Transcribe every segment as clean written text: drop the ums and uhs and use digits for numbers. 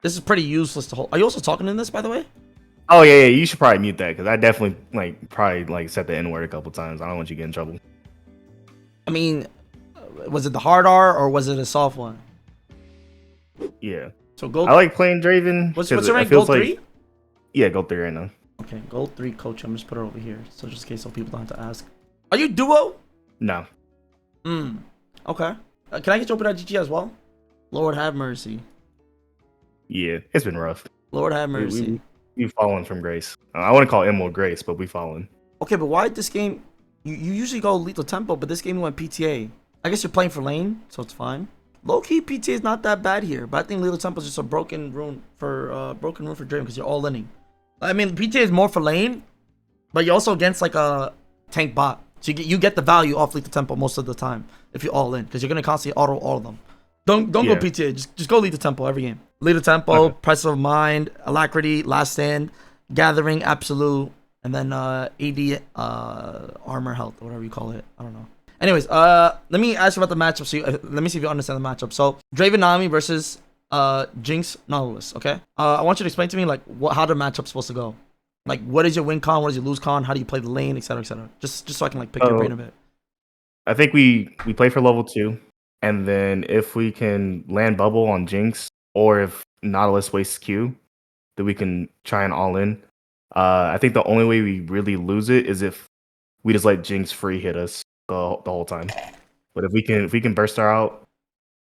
This is pretty useless to hold. Are you also talking in this, by the way? Oh yeah, you should probably mute that because I definitely probably said the N word a couple times. I don't want you to get in trouble. I mean, was it the hard R or was it a soft one? Yeah. So gold. I like playing Draven. What's your rank? Gold 3? Yeah, gold 3 right now. Okay, gold 3 coach. I'm just put it over here, so just in case so people don't have to ask. Are you duo? No. Okay. Can I get you open at GG as well? Lord have mercy. Yeah, it's been rough. Lord have mercy. We've fallen from grace. I wouldn't call Emerald grace, but we've fallen. Okay, but why this game? You usually go lethal tempo, but this game you went PTA. I guess you're playing for lane, so it's fine. Low key PTA is not that bad here, but I think lethal tempo is just a broken rune for Draven because you're all inning. I mean, PTA is more for lane, but you're also against like a tank bot, so you get the value off lethal tempo most of the time if you're all in because you're gonna constantly auto all of them. Don't go PTA. Just go lethal tempo every game. Lethal tempo, Press of Mind, Alacrity, Last Stand, Gathering, Absolute, and then AD armor health, or whatever you call it. I don't know. Anyways, let me ask you about the matchup. So let me see if you understand the matchup. So Draven Nami versus Jinx Nautilus. Okay. I want you to explain to me like how the matchup's supposed to go. Like what is your win con? What is your lose con? How do you play the lane, etc., etc. Just so I can like pick your brain a bit. I think we play for level 2. And then if we can land bubble on Jinx, or if Nautilus wastes Q, then we can try and all in. I think the only way we really lose it is if we just let Jinx free hit us the whole time. But if we can burst her out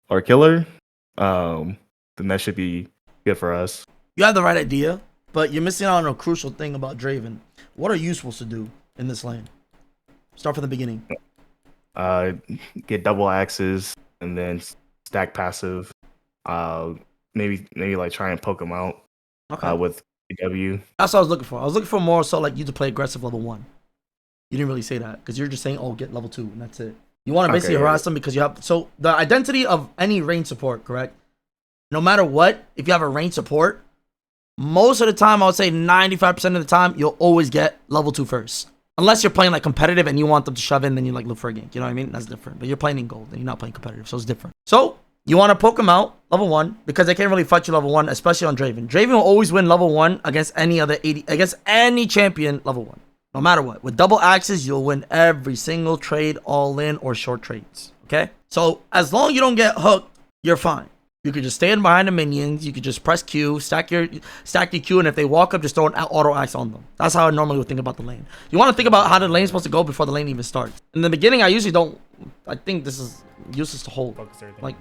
or kill her, then that should be good for us. You have the right idea, but you're missing out on a crucial thing about Draven. What are you supposed to do in this lane? Start from the beginning. Get double axes. And then stack passive, maybe like try and poke them out. With W. That's what I was looking for. I was looking for more so like you to play aggressive level 1. You didn't really say that because you're just saying, oh, get level 2 and that's it. You want to basically harass them because you have. So the identity of any range support, correct? No matter what, if you have a range support, most of the time I would say 95% of the time you'll always get level 2 first. Unless you're playing like competitive and you want them to shove in, then you like look for a gank. You know what I mean? That's different. But you're playing in gold and you're not playing competitive, so it's different. So you want to poke them out level 1 because they can't really fight you level 1, especially on Draven. Draven will always win level 1 against any other 80 against any champion level 1, no matter what. With double axes, you'll win every single trade, all in or short trades. Okay, so as long as you don't get hooked, you're fine. You could just stand behind the minions. You could just press Q, stack your Q, and if they walk up, just throw an auto axe on them. That's how I normally would think about the lane. You want to think about how the lane is supposed to go before the lane even starts. In the beginning, I usually don't. I think this is useless to hold. Like,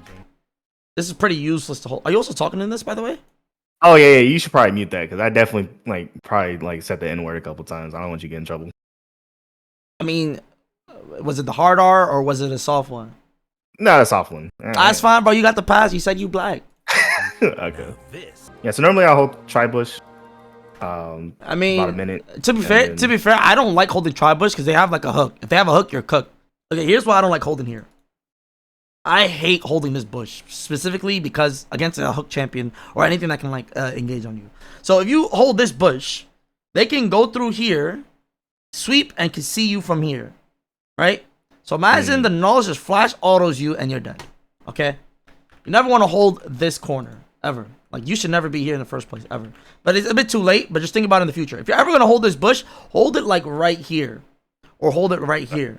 this is pretty useless to hold. Are you also talking in this, by the way? Oh yeah, you should probably mute that because I definitely probably said the N word a couple times. I don't want you to get in trouble. I mean, was it the hard R or was it a soft one? No, that's soft one. That's fine, bro. You got the pass. You said you black. Okay. Yeah, so normally I'll hold tri-bush. I mean, about a minute. To be fair, I don't like holding tri-bush because they have like a hook. If they have a hook, you're cooked. Okay, here's why I don't like holding here. I hate holding this bush specifically because against a hook champion or anything that can like engage on you. So if you hold this bush, they can go through here, sweep, and can see you from here, right? So imagine the knowledge just flash autos you and you're dead. Okay? You never want to hold this corner ever. Like you should never be here in the first place ever. But it's a bit too late, but just think about it in the future. If you're ever going to hold this bush, hold it like right here or hold it right here.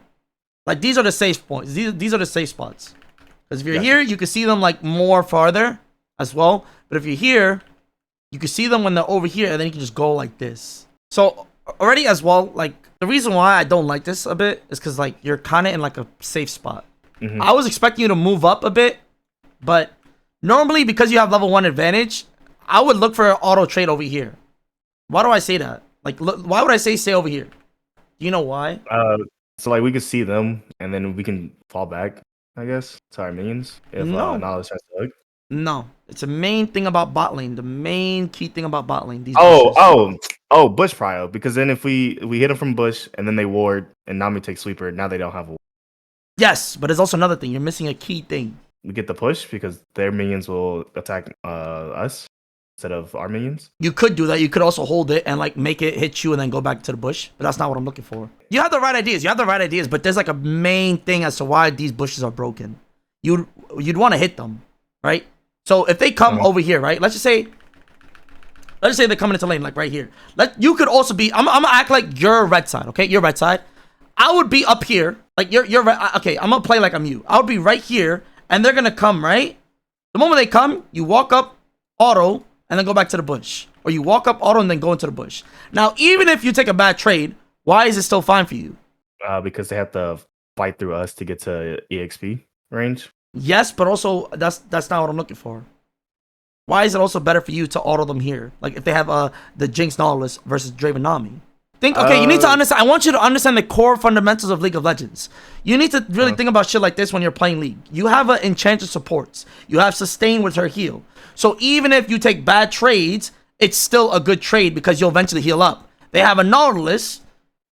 Like these are the safe points. These are the safe spots. Because if you're here, you can see them like more farther as well. But if you're here, you can see them when they're over here and then you can just go like this. So already as well, like the reason why I don't like this a bit is because like you're kind of in like a safe spot. I was expecting you to move up a bit, but normally because you have level 1 advantage, I would look for an auto trade over here. Why do I say that? Like, look, why would I say stay over here? Do you know why? So like we could see them and then we can fall back, I guess, to our minions if Nautilus has to hook. No, it's a main thing about bot lane. The main key thing about bot lane. These bush prio. Because then if we hit them from bush and then they ward and Nami takes sweeper, now they don't have a ward. Yes, but there's also another thing. You're missing a key thing. We get the push because their minions will attack us instead of our minions. You could do that. You could also hold it and like make it hit you and then go back to the bush. But that's not what I'm looking for. You have the right ideas. But there's like a main thing as to why these bushes are broken. You'd want to hit them, right? So if they come over here, right? Let's just say Let's say they're coming into lane, like right here. You could also be, I'm gonna act like you're red side, okay? You're red side. I would be up here, like you're red, okay, I'm gonna play like I'm you. I would be right here, and they're gonna come, right? The moment they come, you walk up, auto, and then go back to the bush. Or you walk up, auto, and then go into the bush. Now, even if you take a bad trade, why is it still fine for you? Because they have to fight through us to get to EXP range. Yes, but also that's not what I'm looking for. Why is it also better for you to auto them here? Like if they have the Jinx Nautilus versus Draven Nami. Okay, you need to understand. I want you to understand the core fundamentals of League of Legends. You need to really think about shit like this when you're playing League. You have an Enchanted supports. You have Sustain with her heal. So even if you take bad trades, it's still a good trade because you'll eventually heal up. They have a Nautilus,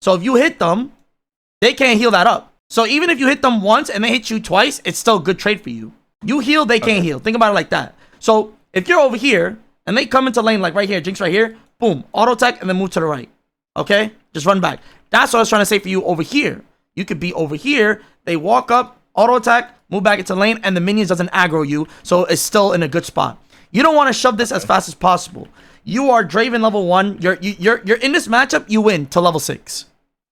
so if you hit them, they can't heal that up. So even if you hit them once and they hit you twice, it's still a good trade for you. You heal, they can't heal. Think about it like that. So if you're over here and they come into lane like right here, Jinx right here, boom, auto tech and then move to the right. Okay? Just run back. That's what I was trying to say for you over here. You could be over here, they walk up, auto attack, move back into lane, and the minions doesn't aggro you, so it's still in a good spot. You don't want to shove this as fast as possible. You are Draven level 1. You're in this matchup, you win to level 6.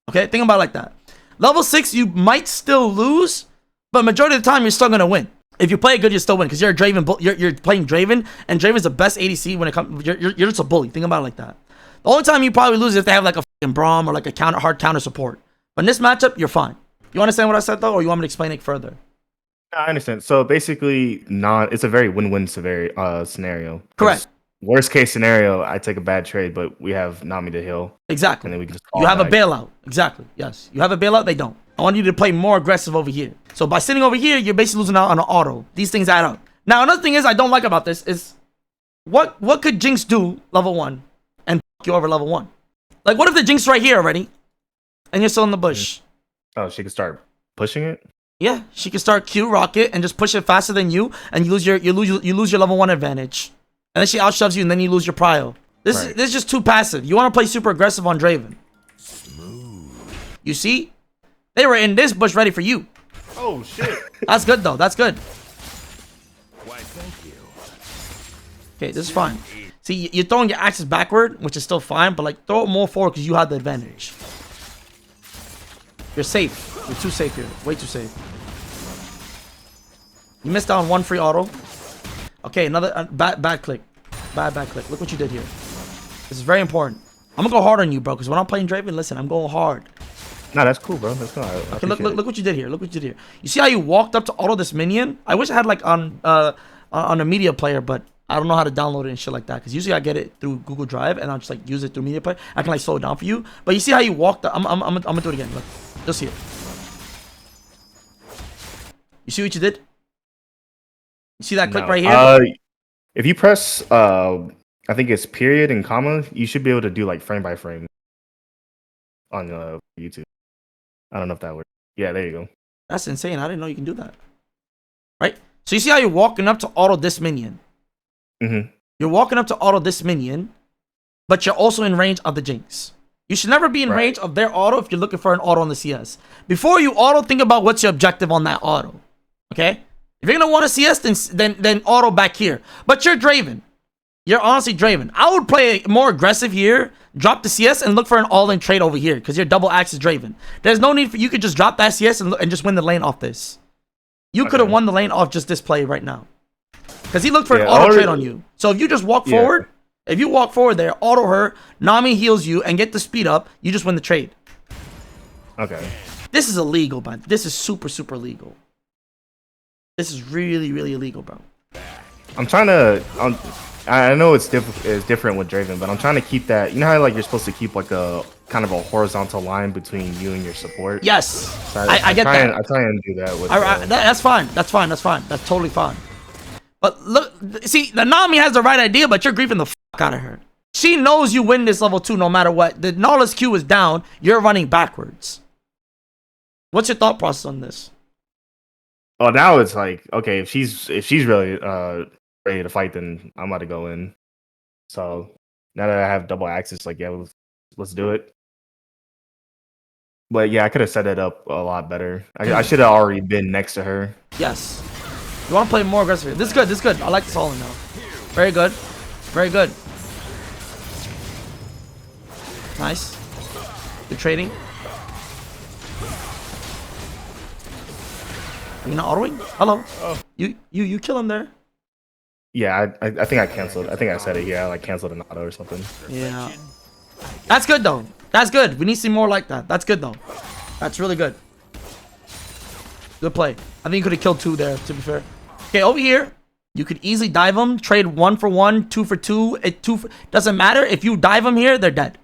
Okay? Think about it like that. Level 6, you might still lose, but majority of the time, you're still going to win. If you play it good, you still win, because you're a Draven. You're playing Draven, and Draven's the best ADC when it comes. You're just a bully. Think about it like that. The only time you probably lose is if they have like a fucking Braum or like a hard counter support. But in this matchup, you're fine. You understand what I said though, or you want me to explain it further? I understand. So basically, it's a very win-win scenario. Correct. Worst case scenario, I take a bad trade, but we have Nami to heal. Exactly. And then we can just you have a bailout. Exactly. Yes. You have a bailout. They don't. I want you to play more aggressive over here. So by sitting over here, you're basically losing out on an auto. These things add up. Now another thing is I don't like about this is what could Jinx do level 1 and you over level 1? Like what if the Jinx right here already, and you're still in the bush? Oh, she can start pushing it. Yeah, she can start Q rocket and just push it faster than you, and you lose your level 1 advantage. And then she outshoves you, and then you lose your prio. This is just too passive. You want to play super aggressive on Draven. Smooth. You see? They were in this bush ready for you. Oh, shit. That's good, though. That's good. Why, thank you. Okay, this is fine. See, you're throwing your axes backward, which is still fine, but, like, throw it more forward because you have the advantage. You're safe. You're too safe here. Way too safe. You missed out on 1 free auto. Okay, another bad click. Bad click. Look what you did here. This is very important. I'm gonna go hard on you, bro, because when I'm playing Draven, listen, I'm going hard. No, that's cool, bro. That's cool. Okay, look what you did here. Look what you did here. You see how you walked up to auto this minion? I wish I had like on a media player, but I don't know how to download it and shit like that. Because usually I get it through Google Drive and I'll just like use it through media player. I can like slow it down for you. But you see how you walked up? I'm gonna do it again. Look, just see it. You see what you did? You see that click right here? If you press, I think it's period and comma, you should be able to do like frame by frame on YouTube. I don't know if that works. Yeah, there you go. That's insane. I didn't know you can do that. Right? So you see how you're walking up to auto this minion? Mm-hmm. You're walking up to auto this minion, but you're also in range of the Jinx. You should never be in range of their auto if you're looking for an auto on the CS. Before you auto, think about what's your objective on that auto. Okay? If you're going to want a CS, then auto back here. But you're Draven. You're honestly Draven. I would play more aggressive here, drop the CS, and look for an all-in trade over here because you're double axis Draven. There's no need for you could just drop that CS and just win the lane off this. You could have won the lane off just this play right now. Because he looked for an auto trade on you. So if you just walk forward, if you walk forward there, auto her, Nami heals you, and get the speed up, you just win the trade. Okay. This is illegal, man. This is super, super legal. This is really, really illegal, bro. I'm trying to... I know it's different with Draven, but I'm trying to keep that. You know how like you're supposed to keep like a kind of a horizontal line between you and your support. Yes, so I get that. I try and do that with. That's fine. That's fine. That's fine. That's totally fine. But look, see, the Nami has the right idea, but you're griefing the fuck out of her. She knows you win this level 2 no matter what. The Nautilus Q is down. You're running backwards. What's your thought process on this? Oh, now it's like okay, if she's really ready to fight, then I'm about to go in. So now that I have double access, like yeah, let's do it. But yeah, I could have set it up a lot better. I should have already been next to her. Yes. You want to play more aggressive. This is good. This is good. I like this all in now. Very good. Very good. Nice. You're trading. Are you not autoing? Hello. Oh. You kill him there. Yeah, I think I canceled. I think I said it. Yeah, I like canceled an auto or something. Yeah. That's good though. That's good. We need to see more like that. That's good though. That's really good. Good play. I think you could have killed 2 there, to be fair. Okay, over here, you could easily dive them, trade 1 for 1, 2 for 2. Doesn't matter. If you dive them here, they're dead.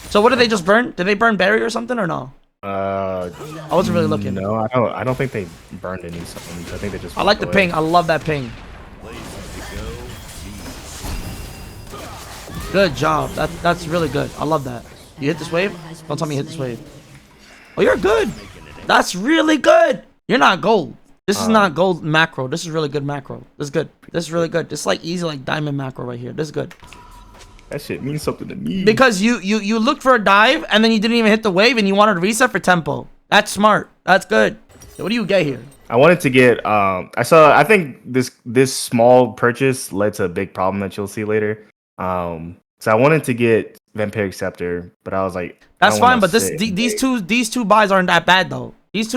So what did they just burn? Did they burn berry or something or no? I wasn't really looking. No, I don't think they burned any summons. I think they just. I like the ping. I love that ping. Good job. That's really good. I love that. You hit this wave? Don't tell me you hit this wave. Oh, you're good. That's really good. You're not gold. This is not gold macro. This is really good macro. This is good. This is really good. This is like easy like diamond macro right here. This is good. That shit means something to me. Because you looked for a dive and then you didn't even hit the wave and you wanted to reset for tempo. That's smart. That's good. So what do you get here? I wanted to get I think this small purchase led to a big problem that you'll see later. So I wanted to get Vampiric Scepter, but I was like, that's fine, but these two buys aren't that bad though. These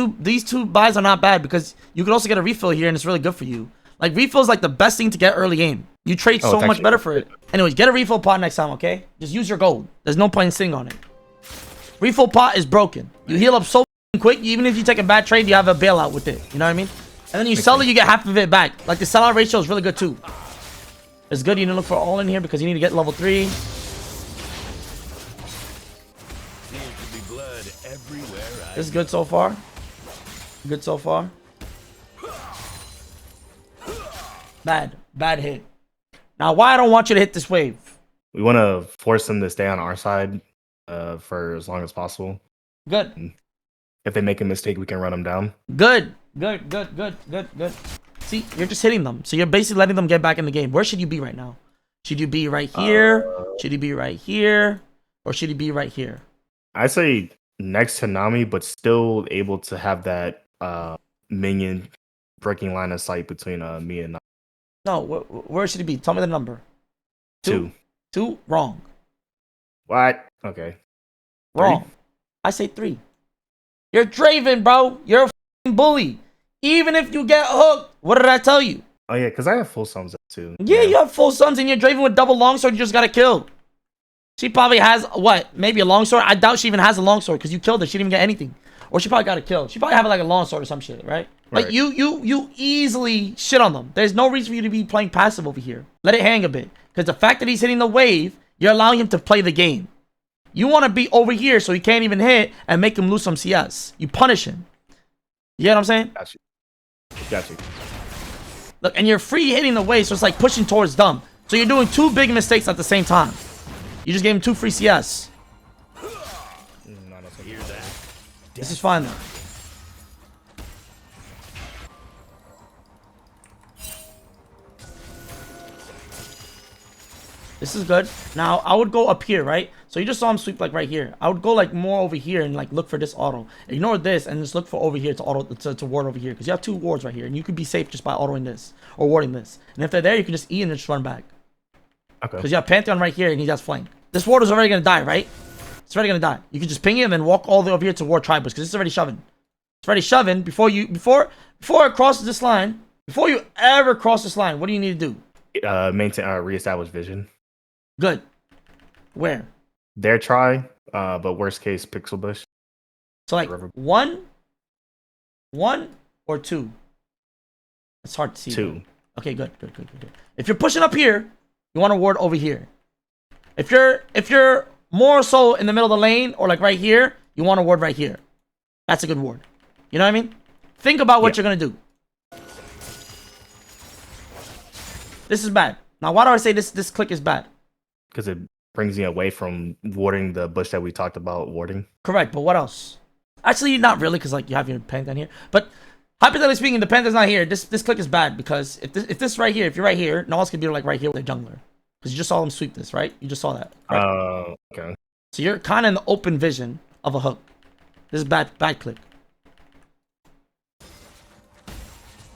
two buys are not bad because you could also get a refill here and it's really good for you. Like refill is like the best thing to get early game. You trade so much better for it. Anyways, get a refill pot next time, okay? Just use your gold. There's no point in sitting on it. Refill pot is broken. You heal up so quick, even if you take a bad trade, you have a bailout with it. You know what I mean? And then you sell it, you get half of it back. Like the sellout ratio is really good too. It's good you need to look for all in here because you need to get level 3. This is good so far. Good so far. Bad hit. Now, why I don't want you to hit this wave? We want to force them to stay on our side for as long as possible. Good. If they make a mistake, we can run them down. Good. See, you're just hitting them. So you're basically letting them get back in the game. Where should you be right now? Should you be right here? Should you be right here? Or should you be right here? I say next to Nami, but still able to have that minion breaking line of sight between me and Nami. No, where should he be? Tell me the number. 2. 2? Wrong. What? Okay. Wrong. 3? I say 3. You're Draven, bro. You're a f***ing bully. Even if you get hooked, what did I tell you? Oh yeah, because I have full sums too. Yeah, you have full sums and you're Draven with double longsword. You just got to kill. She probably has, what? Maybe a longsword? I doubt she even has a longsword because you killed her. She didn't even get anything. Or she probably got a kill. She probably have like a longsword or some shit, right? Like you easily shit on them. There's no reason for you to be playing passive over here. Let it hang a bit. Because the fact that he's hitting the wave, you're allowing him to play the game. You want to be over here so he can't even hit and make him lose some CS. You punish him. You get what I'm saying? Got you. Look, and you're free hitting the wave, so it's like pushing towards dumb. So you're doing 2 big mistakes at the same time. You just gave him 2 free CS. This is fine though. This is good. Now, I would go up here, right? So you just saw him sweep like right here. I would go like more over here and like look for this auto. Ignore this and just look for over here to auto to ward over here. Because you have 2 wards right here. And you could be safe just by autoing this or warding this. And if they're there, you can just E and just run back. Okay. Because you have Pantheon right here and he has flank. This ward is already going to die, right? It's already going to die. You can just ping it and then walk all the way over here to ward Tribus. Because it's already shoving. It's already shoving. Before it crosses this line. Before you ever cross this line, what do you need to do? Maintain reestablish vision. Good. Where? Their try, but worst case pixel bush. So like 1 or 2. It's hard to see. 2. Though. Okay, good. If you're pushing up here, you want to ward over here. If you're more so in the middle of the lane or like right here, you want to ward right here. That's a good ward. You know what I mean? Think about what you're gonna do. This is bad. Now, why do I say this click is bad? Because it brings you away from warding the bush that we talked about warding. Correct, but what else? Actually, not really, because like you have your Pantheon here. But hypothetically speaking, the Pantheon's not here. This click is bad because if this right here, if you're right here, no one's gonna be like right here with their jungler. Because you just saw them sweep this, right? You just saw that. Right? Okay. So you're kind of in the open vision of a hook. This is bad click.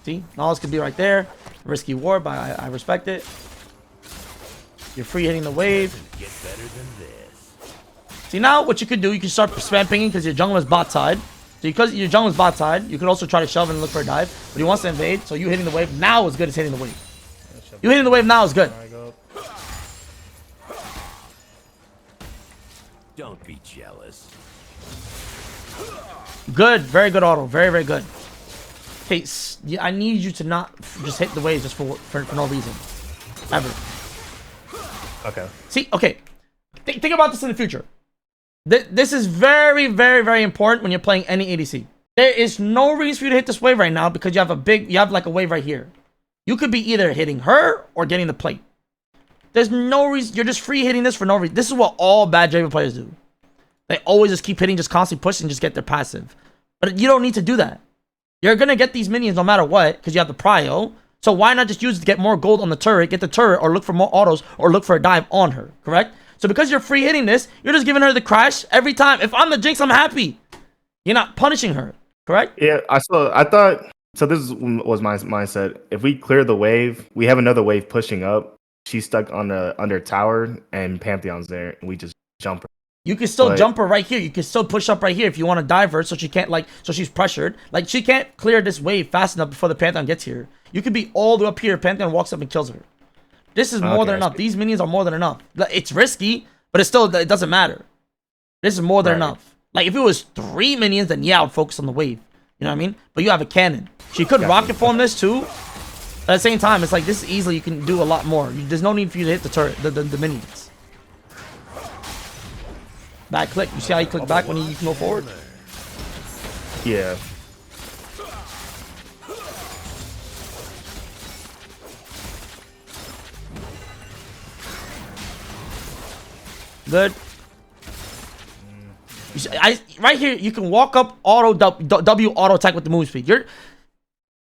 See? Knowledge could be right there. Risky ward, but I respect it. You're free hitting the wave. Get better than this. See, now what you could do, you can start spam pinging because your jungle is bot side. So because your jungle is bot side, you could also try to shove and look for a dive. But he wants to invade, so you hitting the wave now is good as hitting the wave. You hitting the wave now is good. Don't be jealous. Good, very good auto, very, very good. Okay, I need you to not just hit the waves just for no reason. Ever. Okay. See, okay. Think about this in the future. This is very, very, very important when you're playing any ADC. There is no reason for you to hit this wave right now because you have like a wave right here. You could be either hitting her or getting the plate. There's no reason. You're just free hitting this for no reason. This is what all bad Draven players do. They always just keep hitting, just constantly pushing, just get their passive. But you don't need to do that. You're going to get these minions no matter what because you have the prio. So why not just use it to get more gold on the turret, get the turret, or look for more autos, or look for a dive on her, correct? So because you're free hitting this, you're just giving her the crash every time. If I'm the Jinx, I'm happy. You're not punishing her, correct? Yeah, I thought, so this was my mindset. If we clear the wave, we have another wave pushing up. She's stuck on the under tower, and Pantheon's there, and we just jump her. You can still jump her right here. You can still push up right here if you want to dive her so she can't, like, so she's pressured. Like, she can't clear this wave fast enough before the Pantheon gets here. You could be all the way up here. Pantheon walks up and kills her. This is more than enough. These minions are more than enough. It's risky, but it doesn't matter. This is more than enough. Like, if it was 3 minions, then yeah, I would focus on the wave. You know what I mean? But you have a cannon. She could rocket form this too. But at the same time, it's like this is easily you can do a lot more. There's no need for you to hit the turret, the minions. Back click. You see how you click back when you can go forward? Yeah. Good. You see, right here, you can walk up auto W auto attack with the move speed.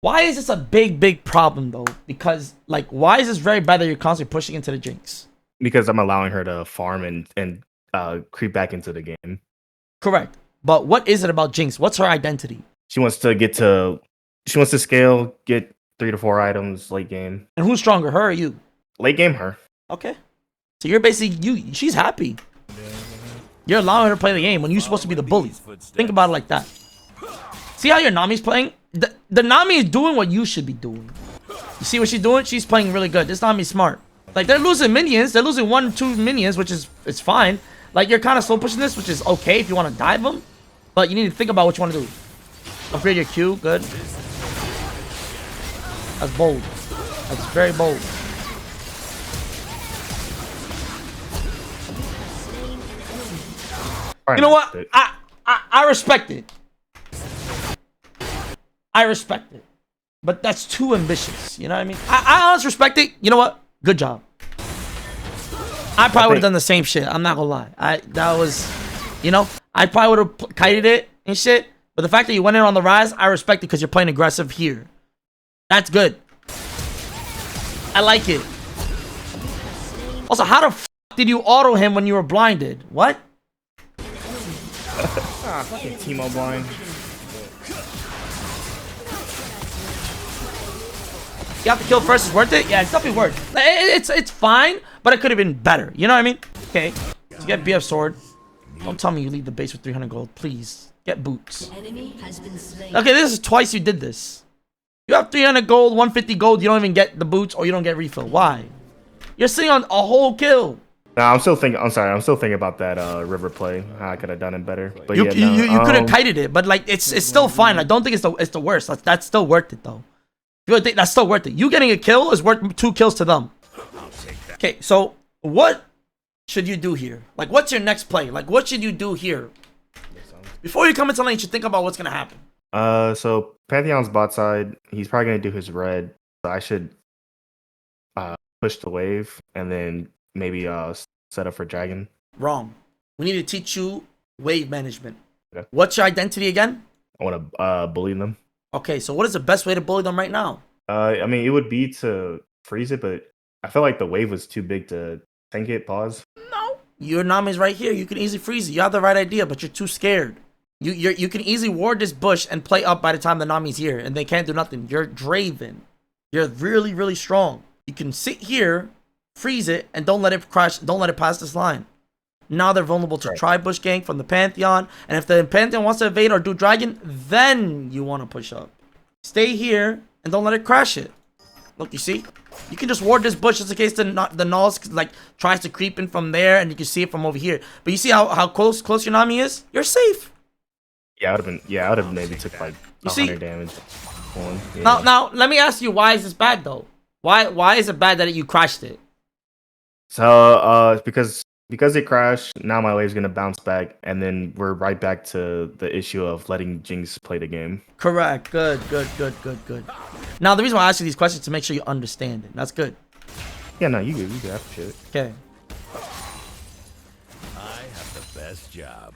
Why is this a big problem though? Because like, why is this very bad that you're constantly pushing into the Jinx? Because I'm allowing her to farm and creep back into the game. Correct. But what is it about Jinx? What's her identity? She wants to scale, get 3 to 4 items late game. And who's stronger, her or you? Late game, her. Okay. So you're basically she's happy. You're allowing her to play the game when you're supposed to be the bully. Think about it like that. See how your Nami's playing? The Nami is doing what you should be doing. You see what she's doing? She's playing really good. This Nami's smart. Like, they're losing minions. They're losing 1, 2 minions, which is it's fine. Like, you're kind of slow pushing this, which is okay if you want to dive them. But you need to think about what you want to do. Upgrade your Q. Good. That's bold. That's very bold. You know what? I respect it. I respect it. But that's too ambitious. You know what I mean? I honestly respect it. You know what? Good job. I probably would have done the same shit. I'm not gonna lie. That was, you know, I probably would have kited it and shit. But the fact that you went in on the rise, I respect it because you're playing aggressive here. That's good. I like it. Also, how the f did you auto him when you were blinded? What? Fucking Teemo blind. You have to kill first is worth it? Yeah, it's definitely worth it. It's fine, but it could have been better. You know what I mean? Okay. Let's get BF sword. Don't tell me you leave the base with 300 gold. Please. Get boots. Okay, this is twice you did this. You have 300 gold, 150 gold. You don't even get the boots or you don't get refill. Why? You're sitting on a whole kill. No, I'm still thinking about that river play. How I could have done it better. But you could have kited it, but like it's still fine. I don't think it's the worst. That's still worth it though. You think that's still worth it? You getting a kill is worth 2 kills to them. Okay, so what should you do here? Like, what's your next play? Like, what should you do here? Before you come into lane, you should think about what's gonna happen. So Pantheon's bot side, he's probably gonna do his red. So I should push the wave and then maybe set up for dragon. Wrong. We need to teach you wave management. Okay. What's your identity again? I want to bully them. Okay, so what is the best way to bully them right now? I mean, it would be to freeze it, but I feel like the wave was too big to tank it. Pause. No. Your Nami's right here. You can easily freeze it. You have the right idea, but you're too scared. You can easily ward this bush and play up by the time the Nami's here, and they can't do nothing. You're Draven. You're really, really strong. You can sit here, freeze it, and don't let it crash. Don't let it pass this line. Now they're vulnerable to tri-bush gank from the Pantheon. And if the Pantheon wants to evade or do dragon, then you want to push up. Stay here and don't let it crash it. Look, you see? You can just ward this bush just in case the Nulls like tries to creep in from there, and you can see it from over here. But you see how close your Nami is? You're safe. Yeah, I would have maybe took like 100 damage. Yeah. Now let me ask you, why is this bad though? Why is it bad that you crashed it? So because it crashed, now my wave's gonna bounce back, and then we're right back to the issue of letting Jinx play the game. Correct. Good. Now the reason why I ask you these questions is to make sure you understand it. That's good. Yeah, no, you good. I appreciate it. Okay. I have the best job.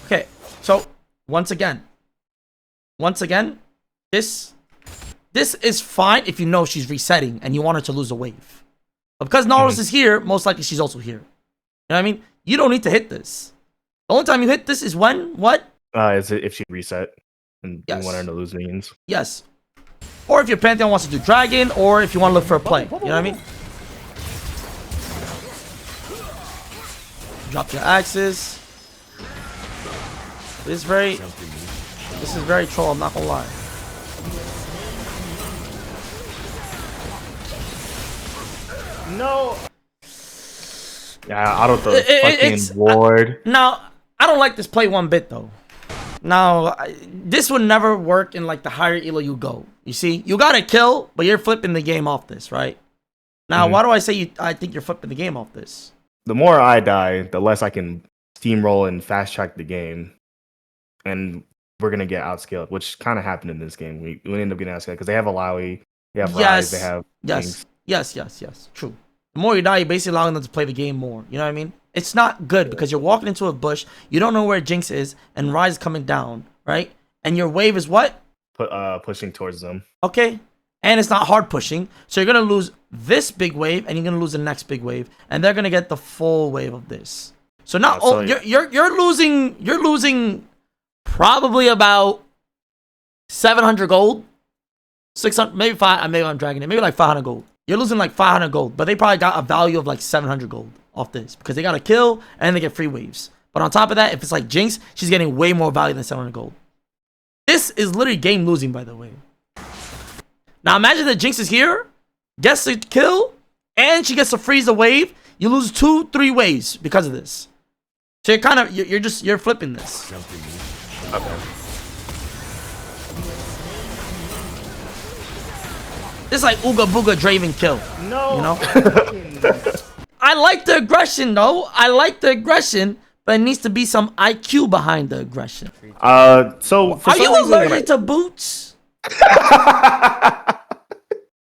Okay. So once again, this is fine if you know she's resetting and you want her to lose a wave. But because Nautilus is here, most likely she's also here. You know what I mean? You don't need to hit this. The only time you hit this is when what? Is it if she reset and Yes. you want her to lose minions? Yes. Or if your Pantheon wants to do dragon, or if you want to look for a play. You know what I mean? Drop your axes. This is very troll, I'm not gonna lie. No. Yeah, out of the fucking ward. Now, I don't like this play one bit though. Now, this would never work in like the higher elo you go. You see, you got to kill, but you're flipping the game off this, right? Now, why do I say I think you're flipping the game off this? The more I die, the less I can steamroll and fast track the game, and we're gonna get outscaled, which kind of happened in this game. We end up getting outscaled because they have Alawi, they have Rise, they have things. Yes. True. The more you die, you're basically allowing them to play the game more. You know what I mean? It's not good because you're walking into a bush, you don't know where Jinx is, and Rise is coming down, right? And your wave is what? Pushing towards them. Okay. And it's not hard pushing. So you're going to lose this big wave, and you're going to lose the next big wave. And they're going to get the full wave of this. So now you're losing probably about 700 gold. 600, maybe 5, maybe I'm dragging it. Maybe like 500 gold. You're losing like 500 gold, but they probably got a value of like 700 gold off this because they got to kill and they get free waves. But on top of that, if it's like Jinx, she's getting way more value than 700 gold. This is literally game losing, by the way. Now imagine that Jinx is here, gets the kill, and she gets to freeze the wave. You lose 2-3 waves because of this. So you're kind of you're flipping this. Okay. This is like Ooga Booga Draven kill. No. You know? I like the aggression though. I like the aggression, but it needs to be some IQ behind the aggression. So for are you allergic to boots?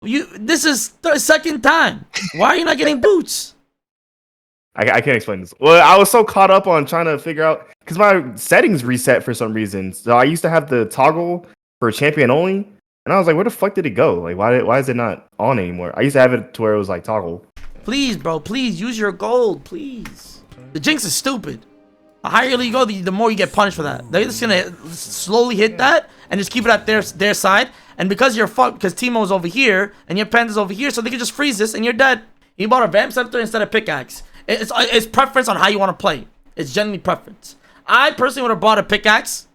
This is the second time. Why are you not getting boots? I can't explain this. Well, I was so caught up on trying to figure out because my settings reset for some reason. So I used to have the toggle for champion only, and I was like, where the fuck did it go? Like, why is it not on anymore? I used to have it to where it was like toggle. Please, bro, please use your gold, please. The Jinx is stupid. The higher you go, the more you get punished for that. They're just gonna slowly hit that and just keep it at their side. And because you're fucked, because Teemo's over here and your Panda's over here, so they can just freeze this and you're dead. You bought a Vamp Scepter instead of Pickaxe. It's preference on how you want to play. It's generally preference. I personally would have bought a Pickaxe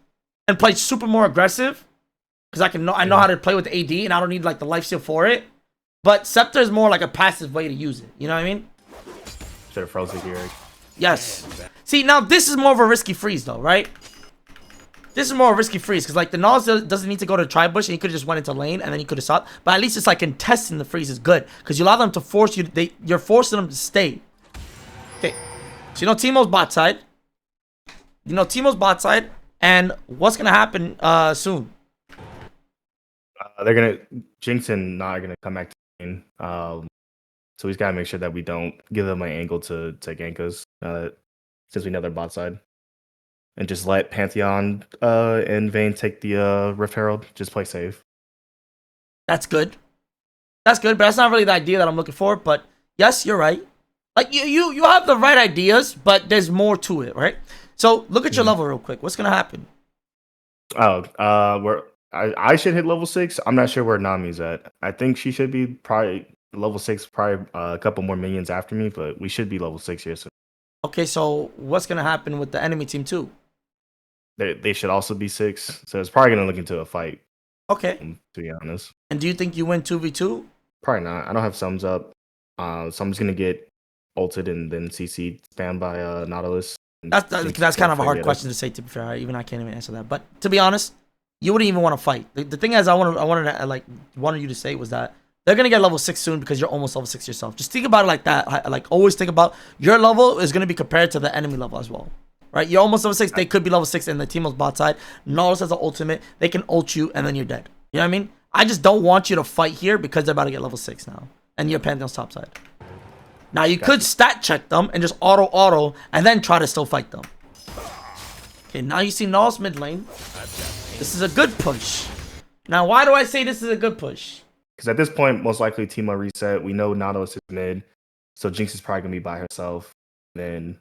and played super more aggressive because I know how to play with the AD and I don't need like the lifesteal for it. But Scepter is more like a passive way to use it. You know what I mean? Should have frozen here. Yes. See, now this is more of a risky freeze though, right? This is more of a risky freeze because like the Nautilus doesn't need to go to tri-bush and he could have just went into lane and then he could have stopped. But at least it's like contesting the freeze is good because you allow them to force you. You're forcing them to stay. Okay. So you know Teemo's bot side. And what's gonna happen soon? They're gonna Jinx and Na are gonna come back to lane. So he's gotta make sure that we don't give them an angle to gank us. Since we know their bot side. And just let Pantheon and Vayne take the Rift Herald. Just play safe. That's good. That's good, but that's not really the idea that I'm looking for. But yes, you're right. Like you have the right ideas, but there's more to it, right? So look at your level real quick. What's gonna happen? I should hit level 6. I'm not sure where Nami's at. I think she should be probably level 6, probably a couple more minions after me, but we should be level 6 here. So Okay, so what's gonna happen with the enemy team too? they should also be 6. So it's probably gonna look into a fight. Okay. To be honest, And do you think you win 2v2? probably not. I don't have sums up. So I'm just gonna get ulted and then CC spammed by Nautilus. That's kind of a hard question to say. To be fair, even I can't even answer that. But to be honest, you wouldn't even want to fight. The thing is, I wanted you to say was that they're gonna get level 6 soon because you're almost level 6 yourself. Just think about it like that. Like always think about your level is gonna be compared to the enemy level as well, right? You're almost level 6. They could be level 6 and the team on bot side. Nautilus has an ultimate. They can ult you and then you're dead. You know what I mean? I just don't want you to fight here because they're about to get level 6 now, and you're Pantheon's top side. Now you could stat check them and just auto and then try to still fight them. Okay, now you see Nautilus mid lane. This is a good push. Now why do I say this is a good push? Because at this point, most likely Teemo reset. We know Nautilus is mid, so Jinx is probably gonna be by herself. Then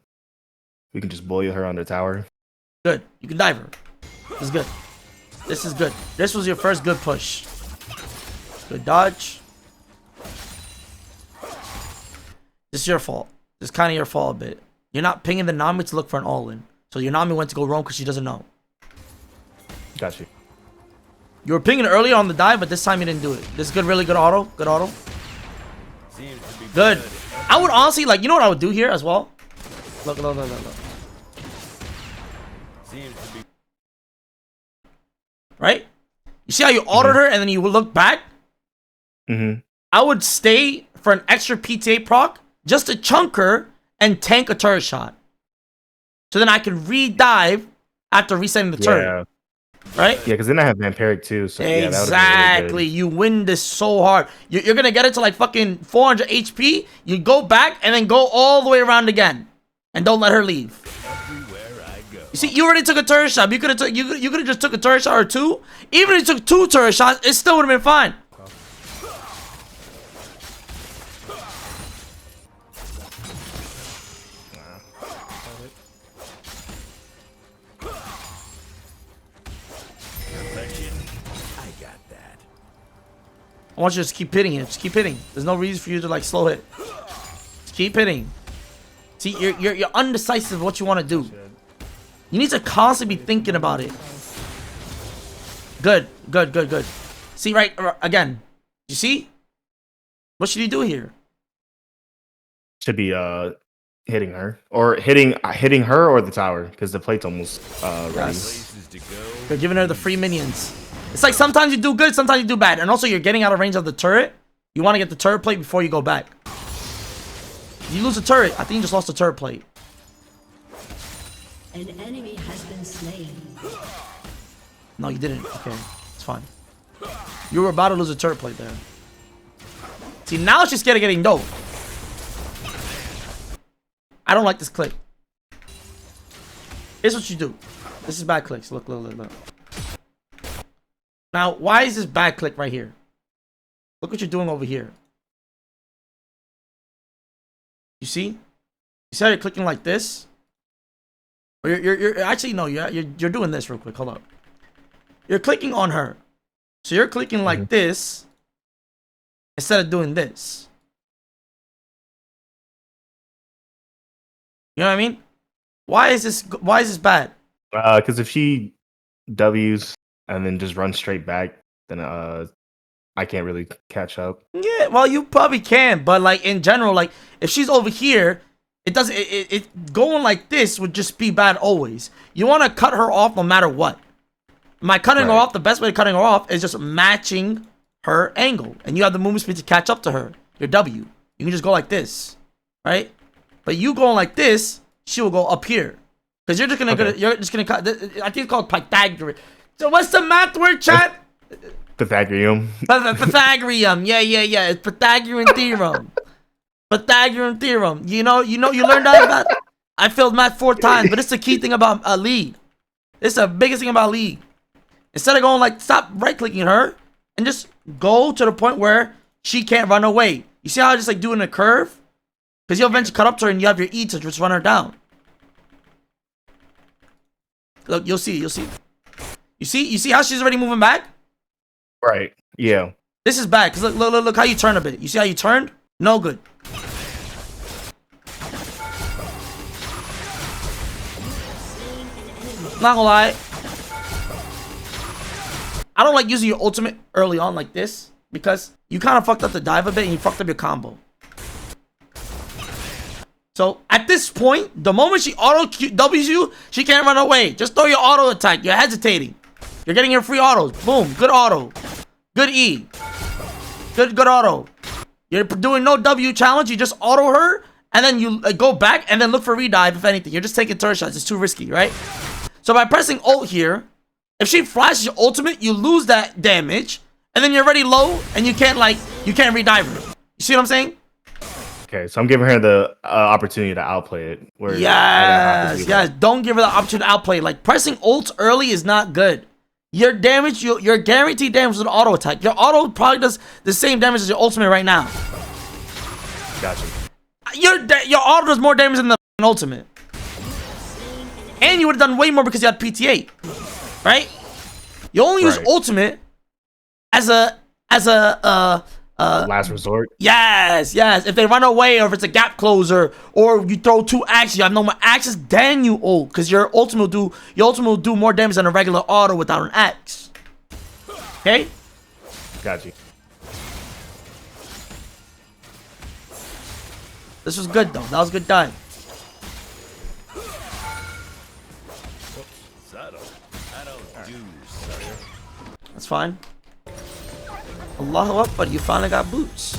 we can just boil her on the tower. Good. You can dive her. This is good. This is good. This was your first good push. Good dodge. This is your fault. This is kind of your fault a bit. You're not pinging the Nami to look for an all-in. So your Nami went to go roam because she doesn't know. Got you. You were pinging earlier on the dive, but this time you didn't do it. This is good, really good auto. Good auto. Good. I would honestly, like, you know what I would do here as well? Look. Right? You see how you autoed her and then you look back? I would stay for an extra PTA proc just to chunk her and tank a turret shot. So then I can re-dive after resetting the turret. Right? Yeah, because then I have Vampiric too. So exactly. You win this so hard. You're going to get it to like fucking 400 HP. You go back and then go all the way around again. And don't let her leave. You see, you already took a turret shot. You could have just took a turret shot or two. Even if you took 2 turret shots, it still would have been fine. I want you to just keep hitting it. Just keep hitting. There's no reason for you to like slow hit. Just keep hitting. See, you're undecisive of what you want to do. You need to constantly be thinking about it. Good. See, right again. You see? What should you do here? Should be hitting her or hitting her or the tower because the plate's almost ready. Yes. You're giving her the free minions. It's like sometimes you do good, sometimes you do bad. And also you're getting out of range of the turret. You want to get the turret plate before you go back. If you lose the turret, I think you just lost the turret plate. An enemy has been slain. No, you didn't. Okay, it's fine. You were about to lose a turret plate there. See, now she's scared of getting dope. I don't like this click. Here's what you do. This is bad clicks. Look. Now, why is this bad click right here? Look what you're doing over here. You see? You see how you're clicking like this? Or you're actually no, you're doing this real quick. Hold up. You're clicking on her. So you're clicking like this instead of doing this. You know what I mean? Why is this bad? Because if she W's and then just runs straight back, then I can't really catch up. Yeah, well, you probably can, but like in general, like if she's over here, it doesn't. It going like this would just be bad always. You want to cut her off no matter what. By cutting her off, the best way of cutting her off is just matching her angle, and you have the movement speed to catch up to her. Your W. You can just go like this, right? But you going like this, she will go up here, because you're just gonna cut. I think it's called Pythagorean. So what's the math word, chat? Pythagorean. Pythagorean. Yeah. It's Pythagorean theorem. Pythagorean theorem. You learned that about. I failed math 4 times, but it's the key thing about a league. It's the biggest thing about league. Instead of going like, stop right-clicking her and just go to the point where she can't run away. You see how I just like doing a curve? Because you'll eventually cut up to her and you have your E to just run her down. Look, you'll see. You see how she's already moving back? Right. Yeah. This is bad, because look how you turn a bit. You see how you turned? No good. Not gonna lie. I don't like using your ultimate early on like this, because you kind of fucked up the dive a bit and you fucked up your combo. So at this point, the moment she auto W's you, she can't run away. Just throw your auto attack. You're hesitating. You're getting your free autos. Boom. Good auto. Good E. Good auto. You're doing no W challenge. You just auto her, and then you go back and then look for redive if anything. You're just taking turret shots. It's too risky, right? So by pressing ult here, if she flashes your ultimate, you lose that damage, and then you're already low, and you can't redive her. You see what I'm saying? Okay, so I'm giving her the opportunity to outplay it. Where Yes. Don't give her the opportunity to outplay. Like, pressing ults early is not good. Your damage, your guaranteed damage with an auto attack. Your auto probably does the same damage as your ultimate right now. Gotcha. Your auto does more damage than the ultimate. And you would have done way more because you had PTA. Right? You only use ultimate as a last resort. Yes. If they run away, or if it's a gap closer, or you throw 2 axes, you have no more axes, then you ult, because your ultimate will do more damage than a regular auto without an axe. Okay? Got you. This was good though. That was good dive. That's fine. Allahu Akbar, you finally got boots.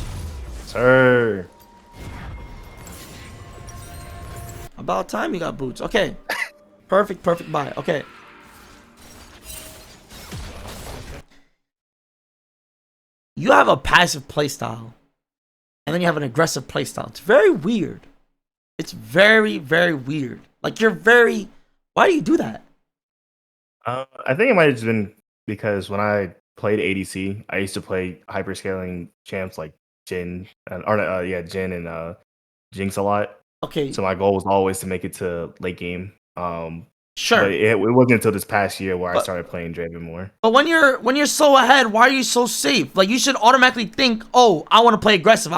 Sir. About time you got boots. Okay. Perfect buy. Okay. You have a passive playstyle, and then you have an aggressive playstyle. It's very weird. It's very, very weird. Like, why do you do that? I think it might have just been because when I played ADC, I used to play hyperscaling champs like Jhin and Jinx a lot. Okay. So my goal was always to make it to late game. Sure. But it wasn't until this past year where I started playing Draven more. But when you're so ahead, why are you so safe? Like, you should automatically think, oh, I want to play aggressive.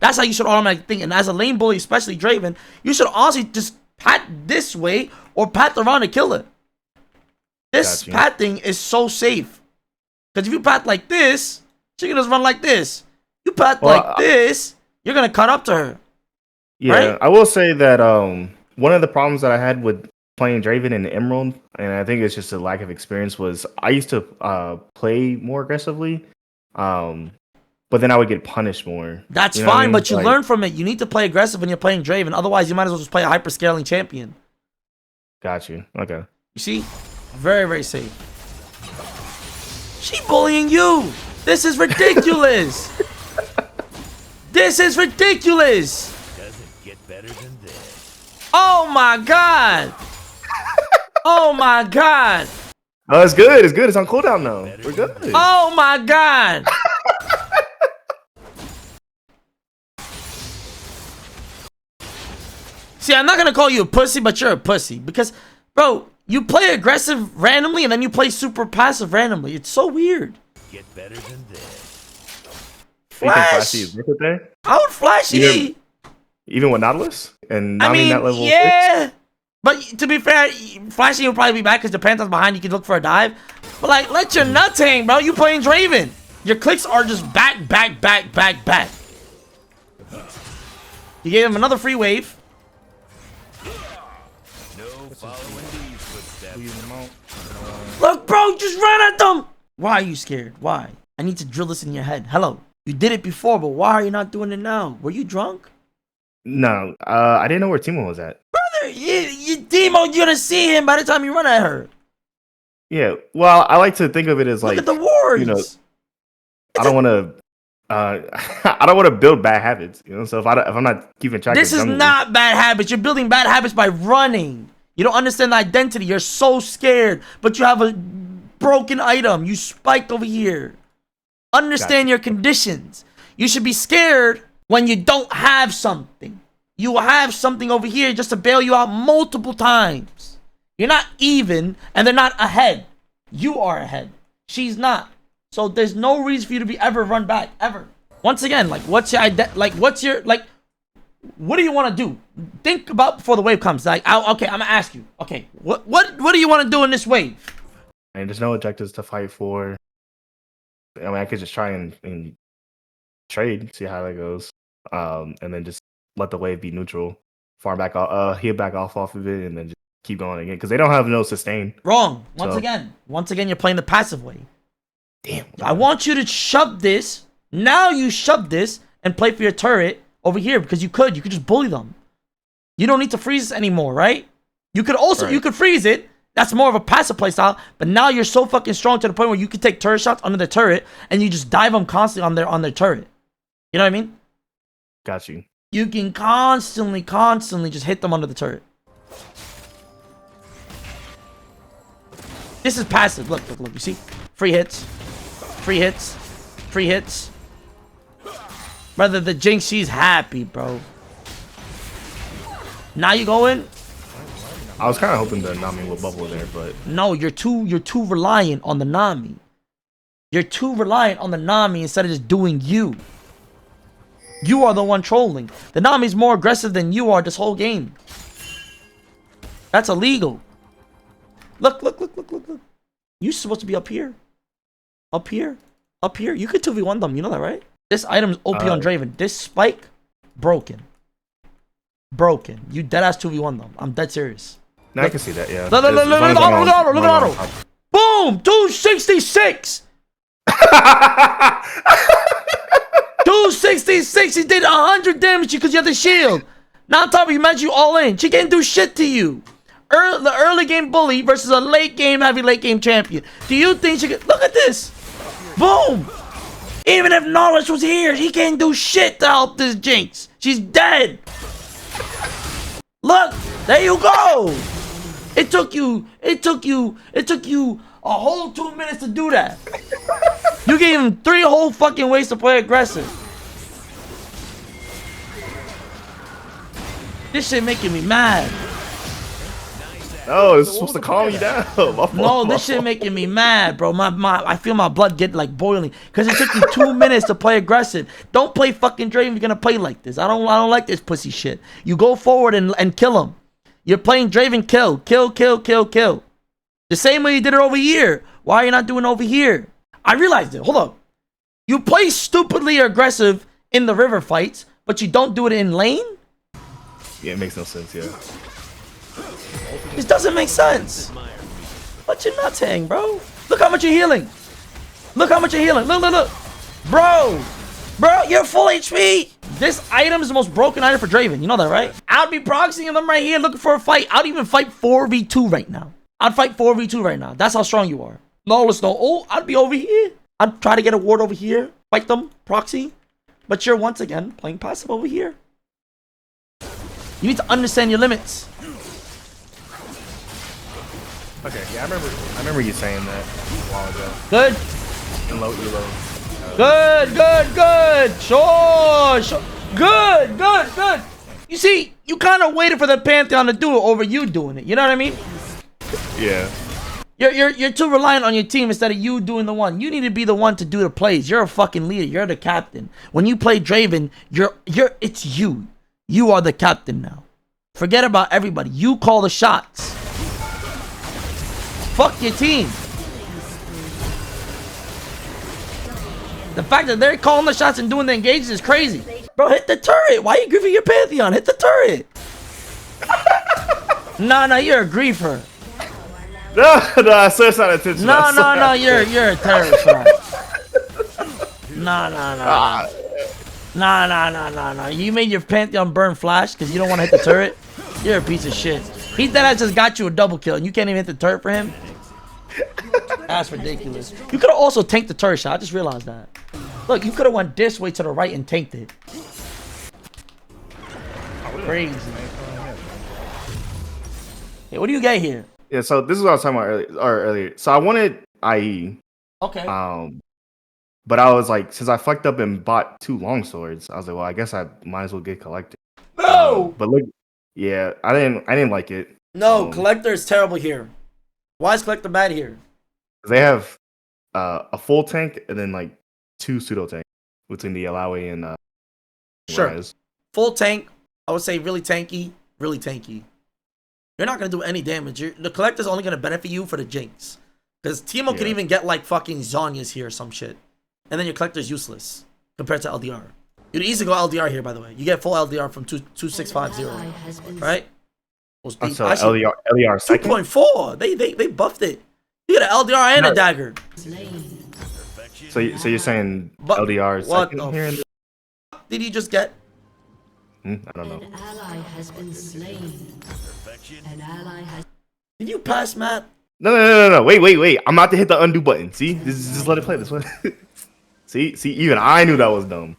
That's how you should automatically think. And as a lane bully, especially Draven, you should honestly just pat this way or pat around to kill it. This pat thing is so safe. Because if you pat like this, she can just run like this. You pat like this, you're going to cut up to her. Yeah, right? I will say that one of the problems that I had with playing Draven in Emerald, and I think it's just a lack of experience, was I used to play more aggressively, but then I would get punished more. That's fine, but you learn from it. You need to play aggressive when you're playing Draven. Otherwise, you might as well just play a hyperscaling champion. Got you. Okay. You see? Very, very safe. She bullying you. This is ridiculous. This is ridiculous. Doesn't get better than this. Oh my god. Oh my god. Oh, it's good. It's good. It's on cooldown now. We're good. Oh my god. See, I'm not gonna call you a pussy, but you're a pussy. Because, bro, you play aggressive randomly and then you play super passive randomly. It's so weird. Get better than this. Flash. Is worth it there? I would flash E. Even with Nautilus? And not that level yeah. 6? But to be fair, flashing will probably be back because the Phantom's behind. You can look for a dive. But, like, let your nuts hang, bro. You playing Draven. Your clicks are just back. You gave him another free wave. Look, bro, just run at them. Why are you scared? Why? I need to drill this in your head. Hello. You did it before, but why are you not doing it now? Were you drunk? No, I didn't know where Timo was at. Brother, Timo, you're gonna see him by the time you run at her. Yeah, well, I like to think of it as like, look at the wards. You know, I don't want to. I don't want to build bad habits, you know. So if I'm not keeping track, this is not bad habits. You're building bad habits by running. You don't understand the identity. You're so scared, but you have a broken item. You spiked over here. Understand your conditions. You should be scared when you don't have something. You have something over here just to bail you out multiple times. You're not even, and they're not ahead. You are ahead. She's not. So there's no reason for you to be ever run back ever. Once again, like what do you want to do? Think about before the wave comes. Like, okay, I'm gonna ask you. Okay, what do you want to do in this wave? And there's no objectives to fight for. I mean, I could just try and trade, see how that goes, and then just let the wave be neutral, farm back off, heal back off of it, and then just keep going again because they don't have no sustain. Wrong. Once again, you're playing the passive way. Damn. I want you to shove this. Now you shove this and play for your turret over here because you could just bully them. You don't need to freeze this anymore, right? You could also you could freeze it. That's more of a passive play style. But now you're so fucking strong to the point where you can take turret shots under the turret and you just dive them constantly on their turret. You know what I mean? Got you. You can constantly just hit them under the turret. This is passive. Look. You see? Free hits. Brother, the Jinx, she's happy, bro. Now you go in. I was kind of hoping the Nami would bubble there, but no, you're too reliant on the Nami. You're too reliant on the Nami instead of just doing you. You are the one trolling. The Nami's more aggressive than you are this whole game. That's illegal. Look. You're supposed to be up here. Up here. You could 2v1 them. You know that, right? This item is OP on Draven. This spike, broken. You deadass 2v1 them. I'm dead serious. I can see that, yeah. Look at auto. Boom! 266! 266! He did 100 damage because you have the shield. Now on top of you, imagine you all in. She can't do shit to you. The early game bully versus a late game champion. Do you think she could... Look at this! Boom! Even if Knowledge was here, he can't do shit to help this Jinx. She's dead. Look, there you go. It took you a whole 2 minutes to do that. You gave him 3 whole fucking ways to play aggressive. This shit making me mad. No, this is supposed to calm you down. No, this shit making me mad, bro. I feel my blood get like boiling because it took you 2 minutes to play aggressive. Don't play fucking Draven if you're gonna play like this. I don't like this pussy shit. You go forward and kill him. You're playing Draven, kill. The same way you did it over here. Why are you not doing it over here? I realized it. Hold up. You play stupidly aggressive in the river fights, but you don't do it in lane? Yeah, it makes no sense, yeah. This doesn't make sense. What you not saying, bro? Look how much you're healing. Look. Bro, you're full HP. This item is the most broken item for Draven. You know that, right? I'd be proxying them right here looking for a fight. I'd even fight 4v2 right now. That's how strong you are. No, I'd be over here. I'd try to get a ward over here. Fight them, proxy. But you're once again playing passive over here. You need to understand your limits. Okay, yeah, I remember you saying that a while ago. Good. And low elo. Good. Sure. Good. You see, you kind of waited for the Pantheon to do it over you doing it. You know what I mean? Yeah. You're too reliant on your team instead of you doing the one. You need to be the one to do the plays. You're a fucking leader. You're the captain. When you play Draven, it's you. You are the captain now. Forget about everybody. You call the shots. Fuck your team. The fact that they're calling the shots and doing the engages is crazy. Bro, hit the turret. Why are you griefing your Pantheon? Hit the turret. Nah, you're a griefer. No, I said it's not intentional. No, you're a terrorist, right? Nah. You made your Pantheon burn flash because you don't want to hit the turret? You're a piece of shit. He that just got you a double kill and you can't even hit the turret for him? That's ridiculous. You could have also tanked the turret shot. I just realized that. Look, you could have went this way to the right and tanked it. Crazy. Hey, what do you get here? Yeah, so this is what I was talking about earlier. So I wanted IE. Okay. But I was like, since I fucked up and bought 2 long swords, I was like, well, I guess I might as well get collector. No. But look, yeah, I didn't like it. No, collector is terrible here. Why is collector bad here? They have a full tank and then like 2 pseudo tanks between the Alawi and Sure. Rise. Full tank, I would say really tanky, really tanky. You're not gonna do any damage. The collector's only gonna benefit you for the Jinx. Because Teemo can even get like fucking Zhonya's here or some shit. And then your collector's useless compared to LDR. You'd easily go LDR here, by the way. You get full LDR from 2650. Right? So LDR second? 2.4. They buffed it. You get an LDR and a dagger. So you're saying LDR is what second the here? Did you just get? I don't know. An ally has been slain. An ally has. Did you pass, Matt? No. Wait. I'm about to hit the undo button. See? Just let it play this one. See, even I knew that was dumb.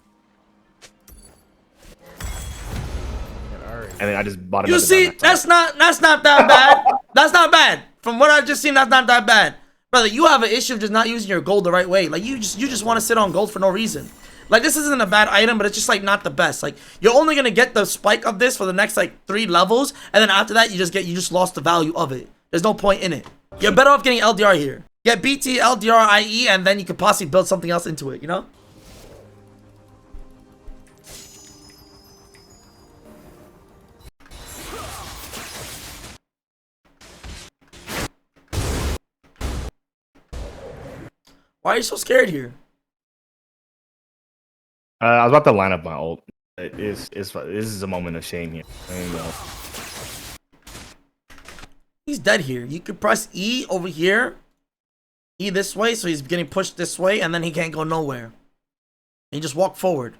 And then I just bought it. You see, that's not that bad. That's not bad. From what I've just seen, that's not that bad. Brother, you have an issue of just not using your gold the right way. Like you just want to sit on gold for no reason. Like this isn't a bad item, but it's just like not the best. Like you're only gonna get the spike of this for the next like 3 levels, and then after that you just lost the value of it. There's no point in it. You're better off getting LDR here. Get BT, LDR, IE, and then you could possibly build something else into it, you know? Why are you so scared here? I was about to line up my ult. This is a moment of shame here. He's dead here. You could press E over here. E this way, so he's getting pushed this way, and then he can't go nowhere. And you just walk forward.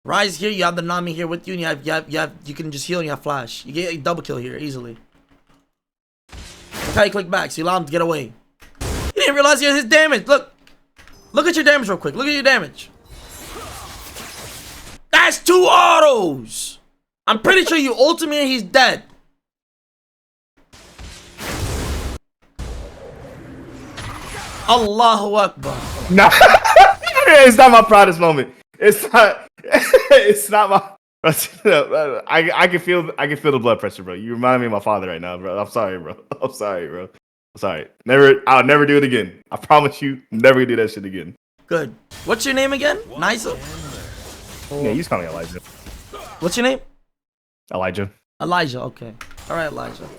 Rise here, you have the Nami here with you, and you can just heal and you have flash. You get a double kill here easily. Look how you click back, so you allow him to get away. He didn't realize he had his damage. Look at your damage real quick. Look at your damage. That's 2 autos. I'm pretty sure you ultimate, he's dead. Allahu Akbar. Nah, it's not my proudest moment. It's not. It's not my. I can feel the blood pressure, bro. You remind me of my father right now, bro. I'm sorry, bro. I'm sorry. I'll never do it again. I promise you, never gonna do that shit again. Good. What's your name again? Nisa? Yeah, you just call me Elijah. What's your name? Elijah. Elijah, okay. Alright, Elijah.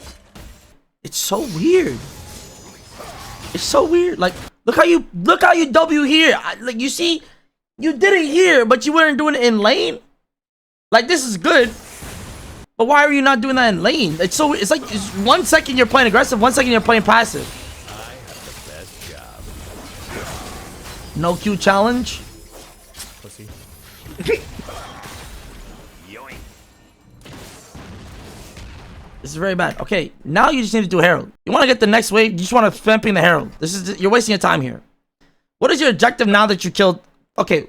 It's so weird. It's so weird. Like, look how you W here. Like, you see, you did it here, but you weren't doing it in lane. Like, this is good. But why are you not doing that in lane? It's like 1 second you're playing aggressive, 1 second you're playing passive. I have the best job. No Q challenge. Pussy. This is very bad. Okay, now you just need to do Herald. You want to get the next wave, you just want to spam ping the Herald. You're wasting your time here. What is your objective now that you killed? Okay,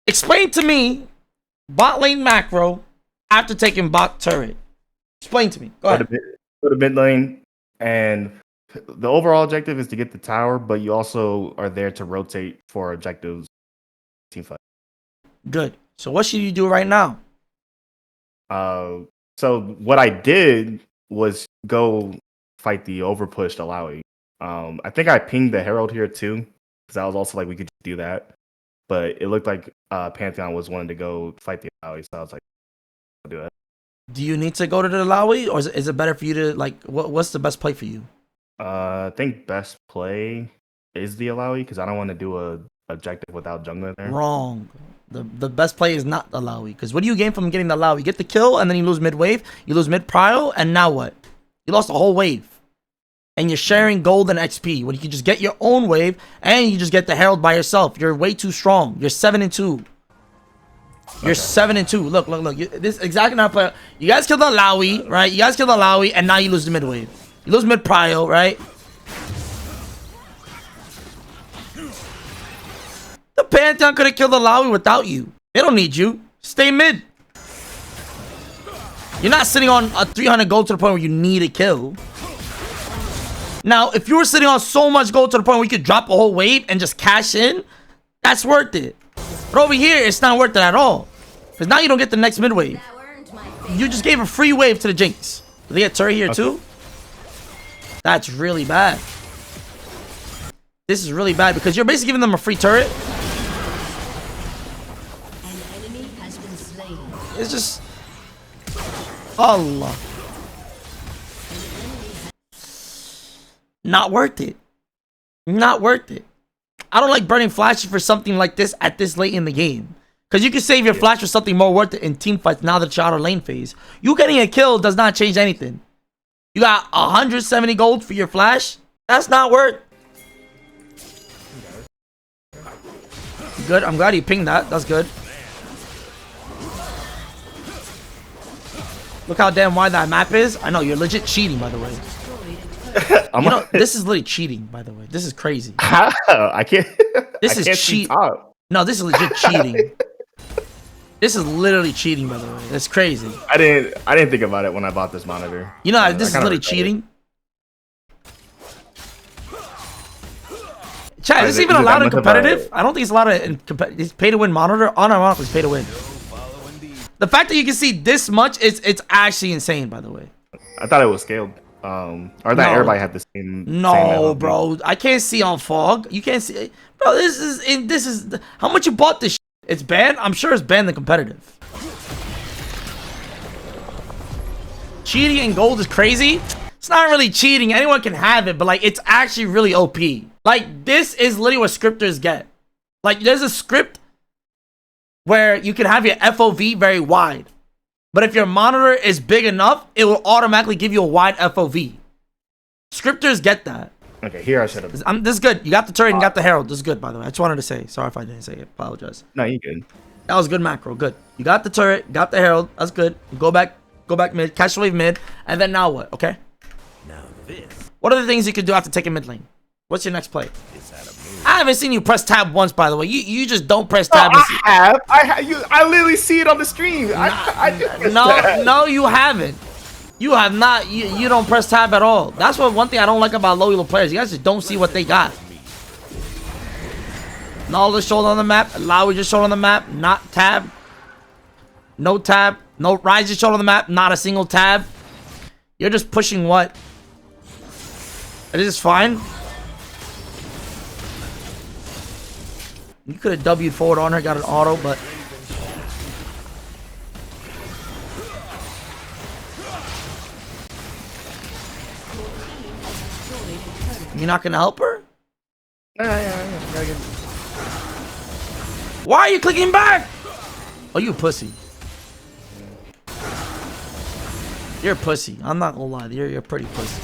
explain to me bot lane macro after taking bot turret. Explain to me. Go ahead. Go to mid lane, and the overall objective is to get the tower, but you also are there to rotate for objectives. Team fight. Good. So what should you do right now? So what I did was go fight the overpushed Alawi. I think I pinged the Herald here too, because I was also like, we could do that. But it looked like Pantheon was wanting to go fight the Alawi, so I was like, I'll do that. Do you need to go to the Alawi, or is it better for you to, like, what's the best play for you? I think best play is the Alawi, because I don't want to do a objective without jungler there. Wrong. The best play is not the Alawi, because what do you gain from getting the Alawi? You get the kill, and then you lose mid wave, you lose mid prio, and now what? You lost a whole wave. And you're sharing gold and XP when you can just get your own wave, and you just get the Herald by yourself. You're way too strong. You're 7-2. You're 7-2. Look. This is exactly not play. You guys killed the Alawi, right? You guys killed the Alawi, and now you lose the mid wave. You lose mid prio, right? The Pantheon could have killed the Alawi without you. They don't need you. Stay mid. You're not sitting on a 300 gold to the point where you need a kill. Now, if you were sitting on so much gold to the point where you could drop a whole wave and just cash in, that's worth it. But over here, it's not worth it at all. Because now you don't get the next mid wave. You just gave a free wave to the Jinx. Do they get turret here too? That's really bad. This is really bad because you're basically giving them a free turret. An enemy has been slain. It's just Allah. Not worth it. Not worth it. I don't like burning flashes for something like this at this late in the game. Because you can save your flash for something more worth it in team fights now that you're out of lane phase. You getting a kill does not change anything. You got 170 gold for your flash? That's not worth. Good. I'm glad you pinged that. That's good. Look how damn wide that map is. I know, you're legit cheating, by the way. You know, this is literally cheating, by the way. This is crazy. How? I can't. This I is can't see cheat. top. No, this is legit cheating. This is literally cheating, by the way. That's crazy. I didn't think about it when I bought this monitor. You know, I this is kinda literally regret it. cheating. Chat, is Is this it- even is it allowed that in much of competitive? a- I don't think it's allowed in competitive. It's pay to win monitor. Unironically, it's pay to win. The fact that you can see this much, it's actually insane, by the way. I thought it was scaled. Or that No. everybody had the same. No, same MLB. bro. I can't see on fog. You can't see. Bro, this is how much you bought this shit? It's banned? I'm sure it's banned in competitive. Cheating in gold is crazy. It's not really cheating. Anyone can have it, but like it's actually really OP. Like this is literally what scripters get. Like there's a script where you can have your FOV very wide. But if your monitor is big enough, it will automatically give you a wide FOV. Scripters get that. Okay, here I should have. This is good. You got the turret and got the herald. This is good, by the way. I just wanted to say. Sorry if I didn't say it. Apologize. No, you good. That was good macro. Good. You got the turret, got the herald. That's good. Go back mid, catch the wave mid, and then now what? Okay. Now this What are the things you can do after taking mid lane? What's your next play? is how to move. I haven't seen you press tab once, by the way. You just don't press Oh, tab. I literally see it on the stream. No, you haven't. You have not. You don't press tab at all. That's one thing I don't like about low elo players. You guys just don't see what they got. Null is shown on the map. Lao is just shown on the map. Not tab. No tab. No Rise is shown on the map. Not a single tab. You're just pushing what? It is fine. You could have W'd forward on her, got an auto, but you're not gonna help her? Why are you clicking back? Oh, you a pussy. You're a pussy. I'm not gonna lie. You're a pretty pussy.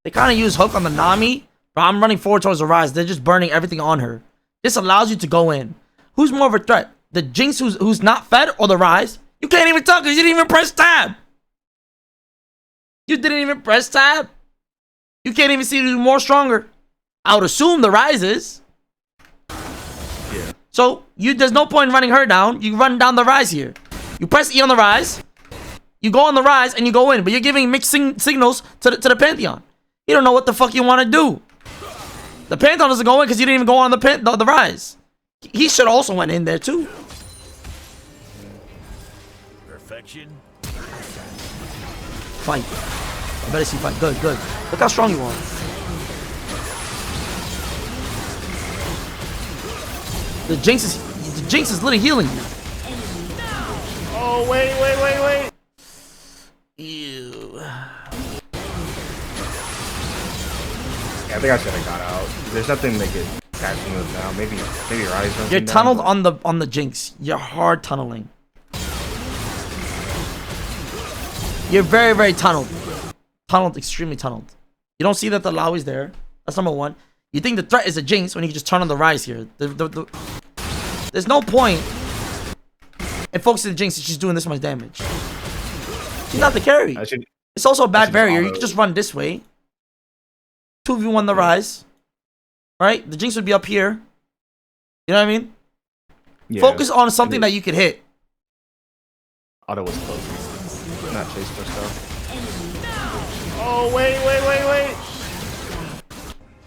They kind of use hook on the Nami, but I'm running forward towards the Rise. They're just burning everything on her. This allows you to go in. Who's more of a threat? The Jinx who's not fed or the Rise? You can't even tell because you didn't even press tab. You didn't even press tab. You can't even see who's more stronger. I would assume the Rise is. Yeah. So there's no point in running her down. You run down the Rise here. You press E on the Rise. You go on the Rise and you go in, but you're giving mixed signals to the Pantheon. You don't know what the fuck you want to do. The Pantheon doesn't go in because you didn't even go on the Rise. He should also went in there too. Perfection. Fight. I better see fight. Good. Look how strong you are. The Jinx is literally healing you. Oh wait. Ew. Yeah, I think I should have got out. There's nothing they could catch me with now. Maybe Rise. You're tunneled on the Jinx. You're hard tunneling. You're very, very tunneled. Tunneled, extremely tunneled. You don't see that the Lowy's there. That's number one. You think the threat is a Jinx when you can just turn on the Rise here. There's no point in focusing the Jinx if she's doing this much damage. She's not the carry. It's also a bad barrier. You can just run this way. 2v1 the Rise. Alright? The Jinx would be up here. You know what I mean? Yeah. Focus on something that you could hit. Auto was close. Not chase for stuff. Oh wait.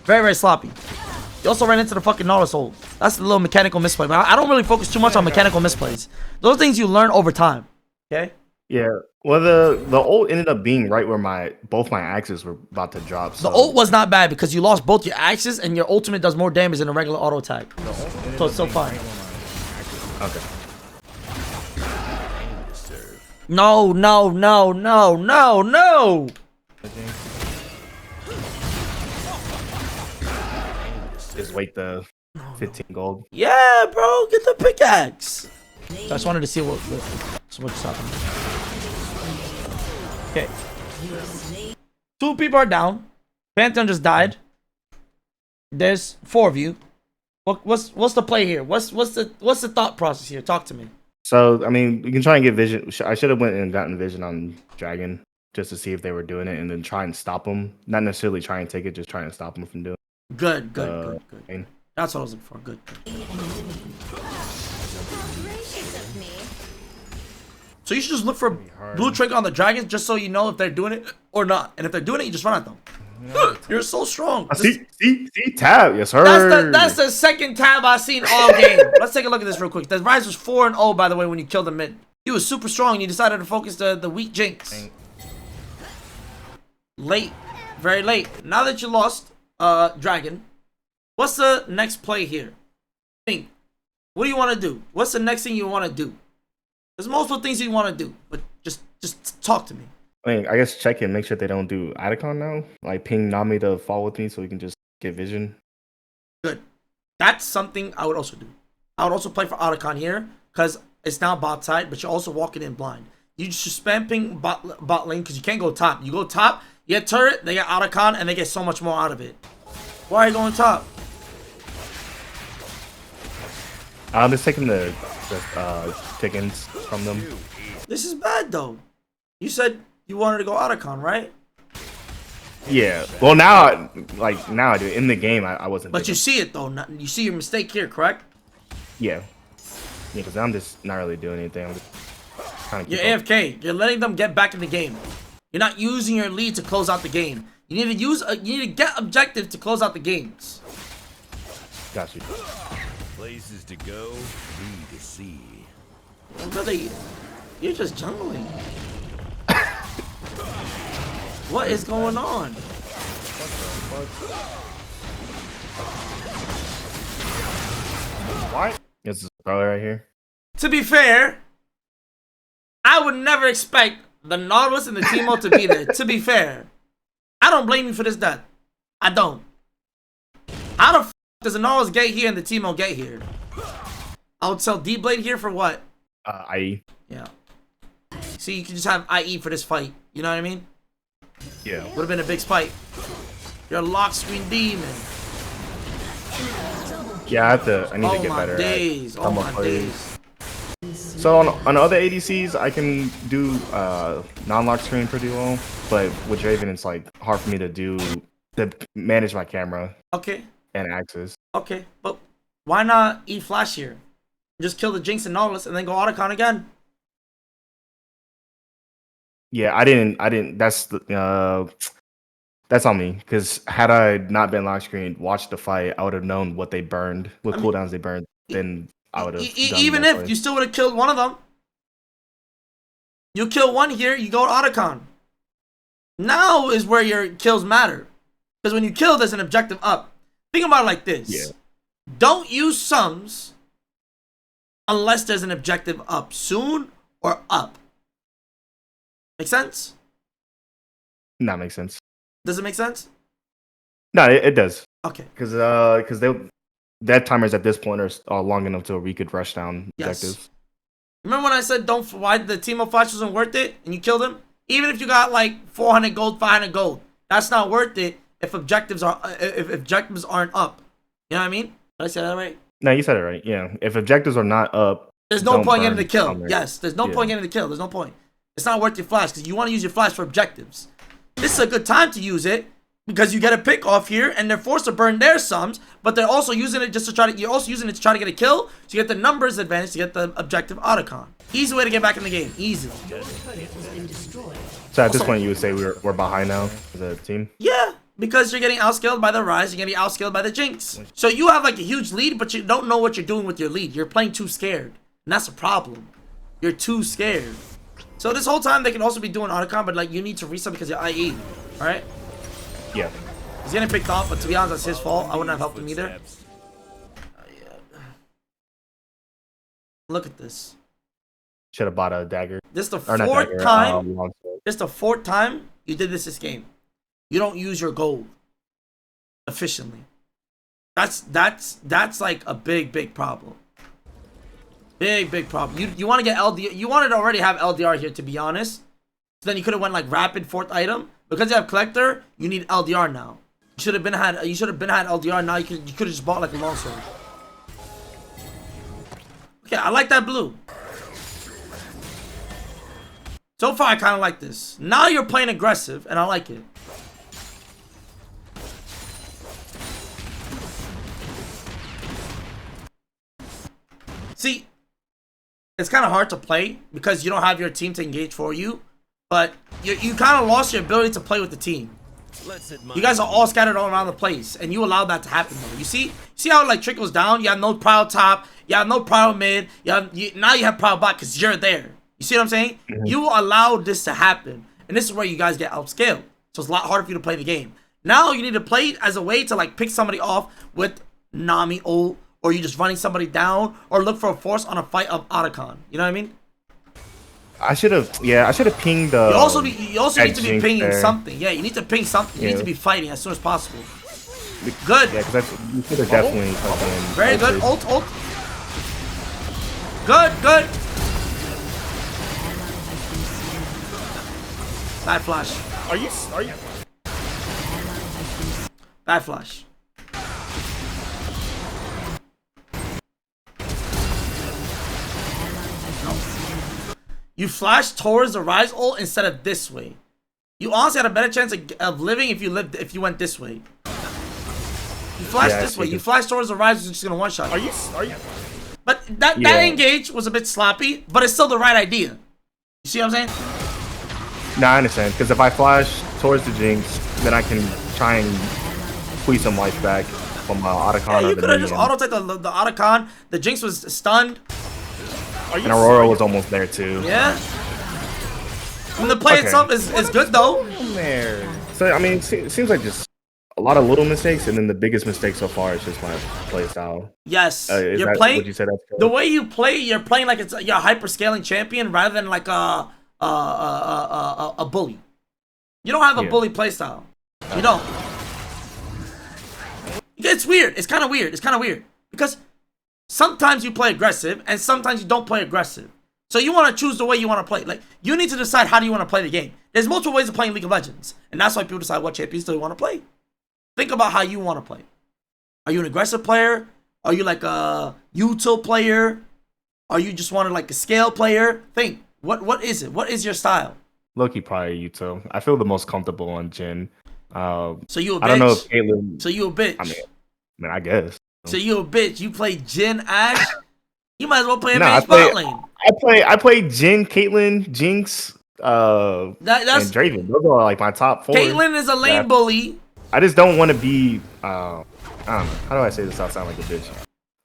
Very, very sloppy. You also ran into the fucking Nautilus hole. That's the little mechanical misplay. But I don't really focus too much on mechanical misplays. Those things you learn over time. Okay? Yeah. Well, the ult ended up being right where both my axes were about to drop. The So ult was not bad because you lost both your axes and your ultimate does more damage than a regular auto attack. So it's so fine. okay. No, no, no, no, no, no. Just wait the 15 gold. Yeah, bro, get the pickaxe. So I just wanted to see what's happening. Okay. 2 people are down. Pantheon just died. There's 4 of you. What's the play here? What's the thought process here? Talk to me. So I mean, we can try and get vision. I should have went and gotten vision on Dragon just to see if they were doing it, and then try and stop them. Not necessarily try and take it, just try and stop them from doing it. Good. Lane. That's what I was looking for. Good. So you should just look for blue trick on the dragons just so you know if they're doing it or not. And if they're doing it, you just run at them. You're so strong. See, tab. Yes, sir. That's the second tab I've seen all game. Let's take a look at this real quick. The Rise was 4-0, by the way, when you killed the mid. He was super strong and you decided to focus the weak Jinx. Late. Very late. Now that you lost Dragon, what's the next play here? Think. What do you want to do? What's the next thing you want to do? There's multiple things you want to do, but just talk to me. I mean, I guess check in, make sure they don't do Itacon now. Like ping Nami to fall with me so we can just get vision. Good. That's something I would also do. I would also play for Otacon here because it's now bot side, but you're also walking in blind. You just spam ping bot lane because you can't go top. You go top, you get turret, they get Otacon, and they get so much more out of it. Why are you going top? I'm just taking the chickens from them. This is bad though. You said you wanted to go Otacon, right? Yeah. Well, now I do. In the game, I wasn't. But you see it though. You see your mistake here, correct? Yeah. Yeah, because I'm just not really doing anything. I'm just trying to You're keep up. AFK. You're letting them get back in the game. You're not using your lead to close out the game. You need to you need to get objective to close out the games. Got you. Places to go, me to see. Brother, you're just jungling. What is going on? What? This is probably right here. To be fair, I would never expect the Nautilus and the Teemo to be there. To be fair, I don't blame you for this death. I don't. How the f does the Nautilus get here and the Teemo get here? I would sell D-Blade here for what? IE. Yeah. See, you can just have IE for this fight. You know what I mean? Yeah. Would have been a big spike. You're a lock screen demon. Yeah, I need to get better Days. at Oh combo my plays. days. So on other ADCs, I can do non-lock screen pretty well, but with Draven, it's like hard for me to manage my camera Okay. and axes. Okay. But why not eat flash here? Just kill the Jinx and Nautilus and then go Otacon again. Yeah, I didn't. That's on me. Because had I not been lock screened, watched the fight, I would have known what they burned, what cooldowns they burned. Then I would have. Even if you still would have killed one of them, you kill one here, you go to Otacon. Now is where your kills matter, because when you kill, there's an objective up. Think about it like this: Yeah. Don't use sums unless there's an objective up, soon or up. Make sense? That makes sense. Does it make sense? No, it does. Okay. Because dead timers at this point are long enough till we could rush down Yes. objectives. Remember when I said why the team of flash wasn't worth it and you killed him? Even if you got like 400 gold, 500 gold, that's not worth it if objectives aren't up. You know what I mean? Did I say that right? No, you said it right. Yeah, if objectives are not up, There's no don't point getting burn the kill. on there. Yes, there's no Yeah. point getting the kill. There's no point. It's not worth your flash because you want to use your flash for objectives. This is a good time to use it because you get a pick off here and they're forced to burn their sums, but they're also using it just to try to. You're also using it to try to get a kill, so you get the numbers advantage to get the objective Otacon. Easy way to get back in the game. Easy. So at this point, you would say we're behind now as a team. Yeah, because you're getting outscaled by the Rise, you're getting outscaled by the Jinx. So you have like a huge lead, but you don't know what you're doing with your lead. You're playing too scared, and that's a problem. You're too scared. So this whole time they can also be doing Otacon, but like you need to reset because you're IE. Alright? Yeah. He's getting picked off, but to be honest, that's his fault. I wouldn't have helped him either. Yeah. Look at this. Should have bought a dagger. This is the Or not fourth dagger, time. longsword. This is the fourth time you did this game. You don't use your gold efficiently. That's like a big problem. Big problem. You want to get LDR. You wanted to already have LDR here, to be honest. So then you could have went like rapid fourth item. Because you have collector, you need LDR now. You should have been had LDR. Now you could have just bought like a longsword. Okay, I like that blue. So far, I kind of like this. Now you're playing aggressive, and I like it. See, it's kind of hard to play because you don't have your team to engage for you. But you kind of lost your ability to play with the team. You guys are all scattered all around the place, and you allowed that to happen though. You see how it like trickles down? You have no prio top, you have no prio mid, now you have prio bot because you're there. You see what I'm saying? You allowed this to happen, and this is where you guys get outscaled. So it's a lot harder for you to play the game. Now you need to play it as a way to like pick somebody off with Nami ult, or you just running somebody down, or look for a force on a fight of Otacon. You know what I mean? I should have pinged the. You also need to be pinging there. something. Yeah, you need to ping something. You need to be fighting as soon as possible. Good. Yeah, because you could have definitely fucking. Very good. Ult. Good. Bad flash. Are you? Bad flash. You flash towards the Rise ult instead of this way. You honestly had a better chance of living if you went this way. You flash this way. You flash towards the Rise, which is just gonna one shot. Are you? But that engage was a bit sloppy, but it's still the right idea. You see what I'm saying? No, I understand. Because if I flash towards the Jinx, then I can try and squeeze some life back from Otacon. Yeah, you could have just auto-typed the Otacon. The Jinx was stunned. And Aurora was almost there too. Yeah. And the play itself is good though. So I mean, it seems like just a lot of little mistakes, and then the biggest mistake so far is just my play style. Yes, you're playing. What you said, the way you play, you're playing like you're a hyper scaling champion rather than like a bully. You don't have a bully play style. You don't. It's weird. It's kind of weird because sometimes you play aggressive and sometimes you don't play aggressive. So you want to choose the way you want to play. Like, you need to decide how do you want to play the game. There's multiple ways of playing League of Legends. And that's why people decide what champions do they want to play. Think about how you want to play. Are you an aggressive player? Are you like a util player? Are you just wanted like a scale player? Think. What is it? What is your style? Loki probably Yuto. I feel the most comfortable on Jhin. So you a bitch? I don't know if Caitlyn. So you a bitch? I mean, I guess. So you a bitch? You play Jhin Ashe? You might as well play a main spot lane. I play Jhin, Caitlyn, Jinx, and Draven. Those are like my top 4. Caitlyn is a lane bully. I just don't want to be. I don't know. How do I say this without sounding like a bitch?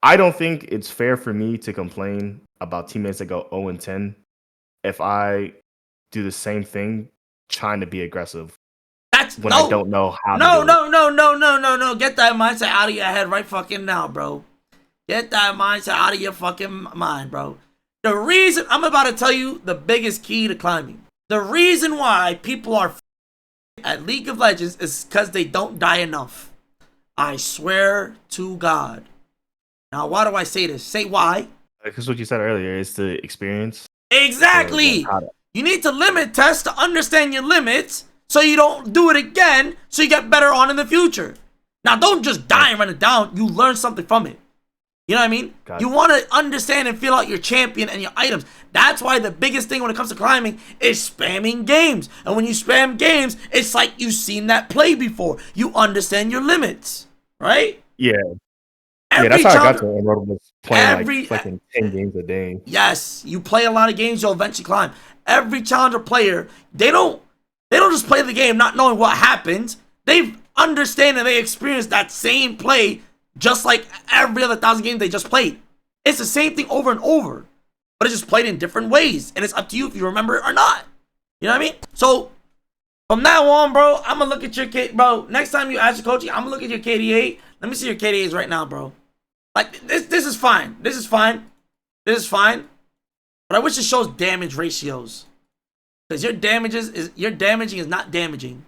I don't think it's fair for me to complain about teammates that go 0-10 if I do the same thing trying to be aggressive. That's when I don't know how. No. Get that mindset out of your head right fucking now, bro. Get that mindset out of your fucking mind, bro. The reason I'm about to tell you the biggest key to climbing. The reason why people are at League of Legends is because they don't die enough. I swear to God. Now, why do I say this? Say why. Because what you said earlier is the experience. Exactly. You need to limit test to understand your limits so you don't do it again so you get better on in the future. Now, don't just die and run it down. You learn something from it. You know what I mean? You want to understand and feel out your champion and your items. That's why the biggest thing when it comes to climbing is spamming games. And when you spam games, it's like you've seen that play before. You understand your limits, right? Yeah. That's how I got to Emerald, was playing like 10 games a day. Yes, you play a lot of games, you'll eventually climb. Every challenger player, they don't just play the game not knowing what happens. They understand and they experience that same play just like every other 1,000 games they just played. It's the same thing over and over. but it's just played in different ways, and it's up to you if you remember it or not. You know what I mean? So from now on, bro, I'm gonna look at your bro. Next time you ask your coach, I'm gonna look at your KDA. Let me see your KDAs right now, bro. Like this is fine. This is fine. This is fine. But I wish it shows damage ratios, because your damaging is not damaging.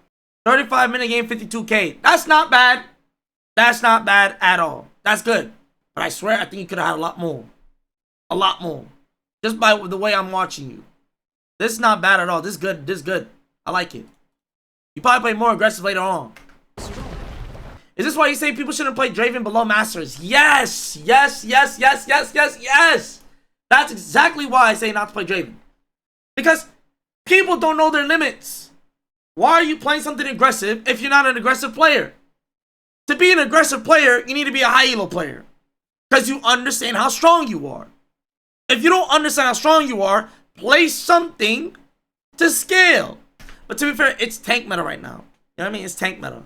35-minute game, 52K. That's not bad. That's not bad at all. That's good. But I swear, I think you could have had a lot more. A lot more. Just by the way I'm watching you. This is not bad at all. This is good. This is good. I like it. You probably play more aggressive later on. Is this why you say people shouldn't play Draven below Masters? Yes! Yes, yes, yes, yes, yes, yes! That's exactly why I say not to play Draven. Because people don't know their limits. Why are you playing something aggressive if you're not an aggressive player? To be an aggressive player, you need to be a high elo player. Because you understand how strong you are. If you don't understand how strong you are, play something to scale. But to be fair, it's tank meta right now. You know what I mean? It's tank meta.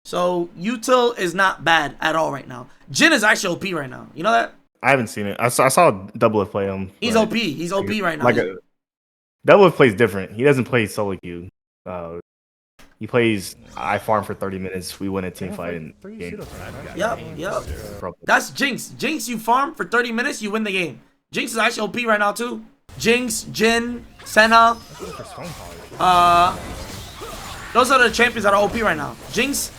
So util is not bad at all right now. Jhin is actually OP right now. You know that? I haven't seen it. I saw Double play him. He's OP. He's OP right now. Double plays different. He doesn't play solo queue. He plays. I farm for 30 minutes. We win a team fight in game. Yep. That's Jinx. Jinx, you farm for 30 minutes, you win the game. Jinx is actually OP right now too. Jinx, Jhin, Senna. Those are the champions that are OP right now. Jinx.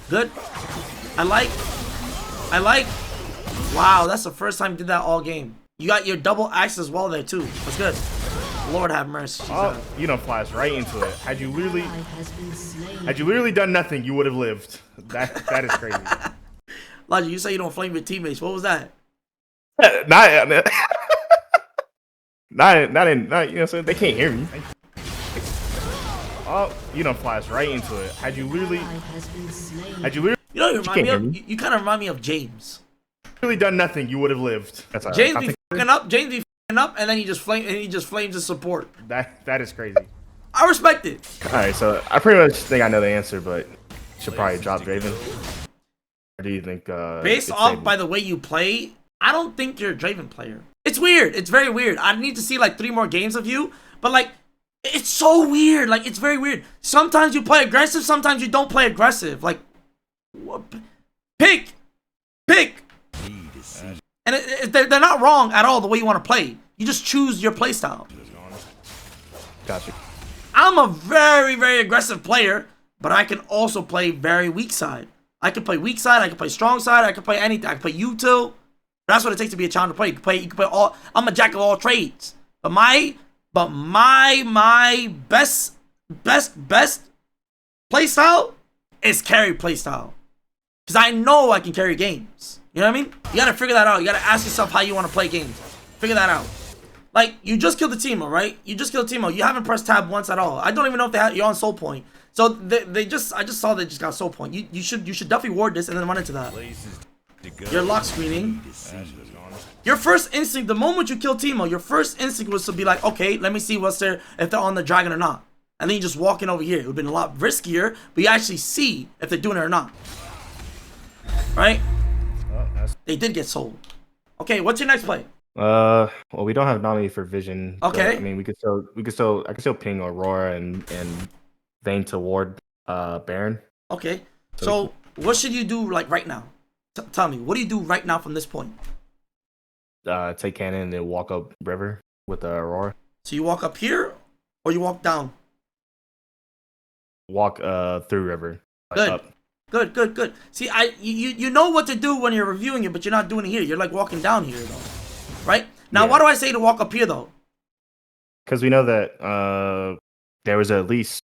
Good. I like. Wow, that's the first time you did that all game. You got your double axe as well there too. That's good. Lord have mercy. Oh, you don't flash right into it. Had you literally done nothing, you would have lived. That is crazy. Logic, you say you don't flame your teammates. What was that? not, you know what I'm saying? They can't hear me. Oh, you don't flash right into it. Had you literally You know what you remind me of? You kind of remind me of James. Really done nothing, you would have lived. That's all James right. be fucking up. James be fucking up, and then he just flames his support. That is crazy. I respect it. All right, so I pretty much think I know the answer, but should probably drop Draven. Or do you think? Based off by the way you play, I don't think you're a Draven player. It's weird. It's very weird. I need to see like 3 more games of you, but like, it's so weird. Like, it's very weird. Sometimes you play aggressive, sometimes you don't play aggressive. Like, pick. And they're not wrong at all the way you want to play. You just choose your playstyle. Gotcha. I'm a very, very aggressive player, but I can also play very weak side. I can play weak side, I can play strong side, I can play anything. I can play util. That's what it takes to be a challenger player. You can play all. I'm a jack of all trades. But my best playstyle is carry playstyle. Because I know I can carry games. You know what I mean? You gotta figure that out. You gotta ask yourself how you want to play games. Figure that out. Like, you just killed the Teemo, right? You just killed Teemo. You haven't pressed tab once at all. I don't even know if you're on soul point. So I just saw they just got soul point. You should definitely ward this and then run into that. You're lock screening. Your first instinct, the moment you kill Teemo, your first instinct was to be like, okay, let me see what's there, if they're on the dragon or not. And then you just walk in over here. It would have been a lot riskier, but you actually see if they're doing it or not. Right? They did get sold. Okay, what's your next play? Well, we don't have Nami for vision. Okay. I mean, I could still ping Aurora and Vayne to ward Baron. Okay. So what should you do like right now? Tell me, what do you do right now from this point? Take cannon and then walk up river with the Aurora. So you walk up here or you walk down? Walk through river. Good. Up. Good. See, you know what to do when you're reviewing it, but you're not doing it here. You're like walking down here though. Right? Now, Yeah. why do I say to walk up here though? Because we know that there was at least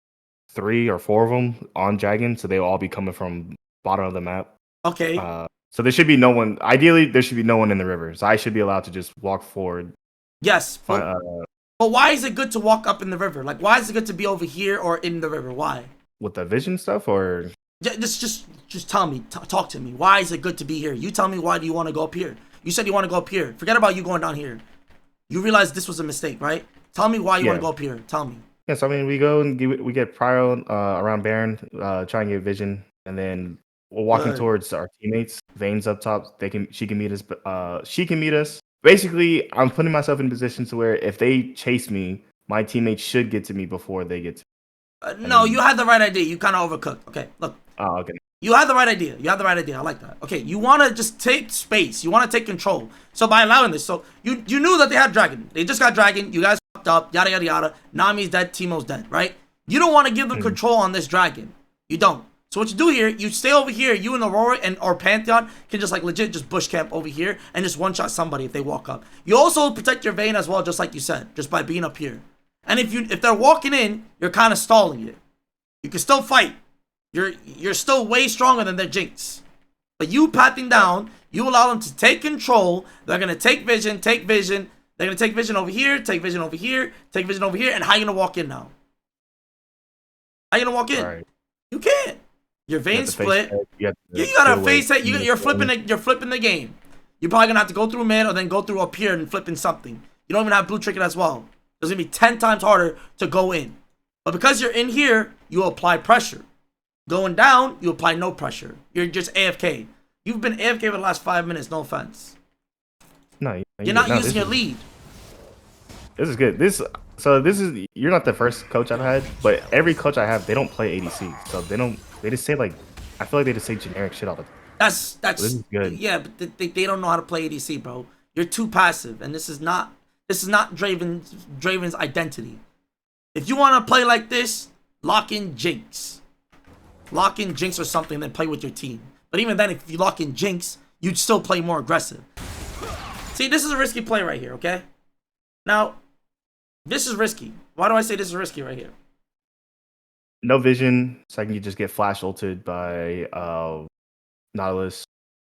3 or 4 of them on Dragon, so they'll all be coming from bottom of the map. Okay. So there should be no one. Ideally, there should be no one in the river. So I should be allowed to just walk forward. Yes. But why is it good to walk up in the river? Like, why is it good to be over here or in the river? Why? With the vision stuff, or Just tell me. Talk to me. Why is it good to be here? You tell me, why do you want to go up here? You said you want to go up here. Forget about you going down here. You realize this was a mistake, right? Tell me why you want to go up here. Tell me. Yes, I mean we go and we get Prio around Baron, try and get vision, and then we're walking towards our teammates. Vayne's up top. She can meet us. She can meet us. basically, I'm putting myself in positions to where if they chase me, my teammates should get to me before they get to me. No, you had the right idea. You kind of overcooked. Okay, look. Oh, okay. You had the right idea. You had the right idea. I like that. Okay, you want to just take space. You want to take control. So by allowing this, so you knew that they had Dragon. They just got Dragon. You guys fucked up. Yada, yada, yada. Nami's dead. Teemo's dead, right? You don't want to give them control on this Dragon. You don't. So what you do here, you stay over here. You and Aurora and or Pantheon can just like legit just bush camp over here and just one-shot somebody if they walk up. You also protect your Vayne as well, just like you said, just by being up here. And if they're walking in, you're kind of stalling it. You can still fight. You're still way stronger than their Jinx. But you patting down, you allow them to take control. They're going to take vision. They're going to take vision over here, take vision over here, take vision over here. And how you going to walk in now? How you going to walk in? Right. You can't. Your Vayne split. You got got to face it. You're flipping the game. You're probably going to have to go through mid or then go through up here and flipping something. You don't even have blue trinket as well. It's going to be 10 times harder to go in. But because you're in here, you apply pressure. Going down, you apply no pressure. You're just AFK. You've been AFK for the last 5 minutes, no offense. No, you're not using your lead. This is good. You're not the first coach I've had, but every coach I have, they don't play ADC. So they just say like, I feel like they just say generic shit all the time. That's this is good. Yeah, but they don't know how to play ADC, bro. You're too passive, and this is not Draven's identity. If you want to play like this, lock in Jinx. Lock in Jinx or something, then play with your team. But even then, if you lock in Jinx, you'd still play more aggressive. See, this is a risky play right here, okay? Now, this is risky. Why do I say this is risky right here? No vision, so I can just get flash ulted by Nautilus.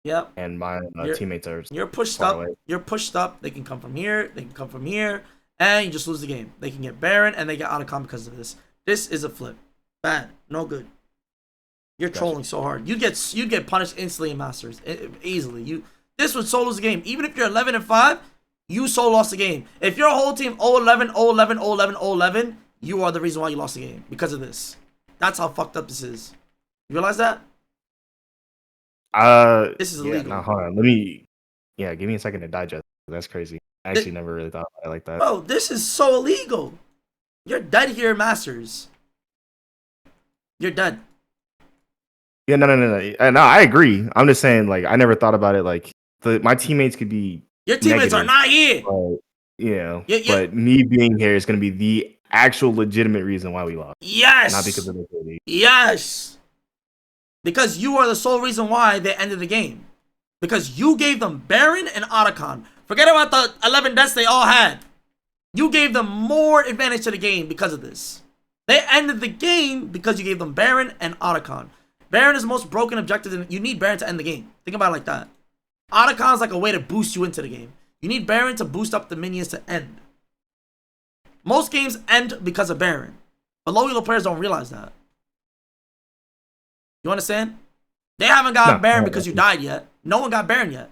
Yep. And my teammates are. You're pushed up. Away. You're pushed up. They can come from here. They can come from here. And you just lose the game. They can get Baron, and they get out of comp because of this. This is a flip. Bad. No good. You're trolling so hard. You get punished instantly in Masters. Easily. This would solo the game. Even if you're 11-5, you so lost the game. If your whole team 0-11, 0-11, 0-11, 0-11, you are the reason why you lost the game. Because of this. That's how fucked up this is. You realize that? This is illegal. No, hold on. Give me a second to digest. That's crazy. I actually never really thought about it like that. Bro, this is so illegal. You're dead here, Masters. You're dead. Yeah, no. No, I agree. I'm just saying, like, I never thought about it. Like, my teammates could be. Your teammates are not here. But, but me being here is going to be the actual legitimate reason why we lost. Yes. Not because of the ability. Yes. Because you are the sole reason why they ended the game. Because you gave them Baron and Otacon. Forget about the 11 deaths they all had. You gave them more advantage to the game because of this. They ended the game because you gave them Baron and Otacon. Baron is the most broken objective, and you need Baron to end the game. Think about it like that. Otacon is like a way to boost you into the game. You need Baron to boost up the minions to end. Most games end because of Baron. But low-elo players don't realize that. You understand? They haven't got Baron because you died yet. No one got Baron yet.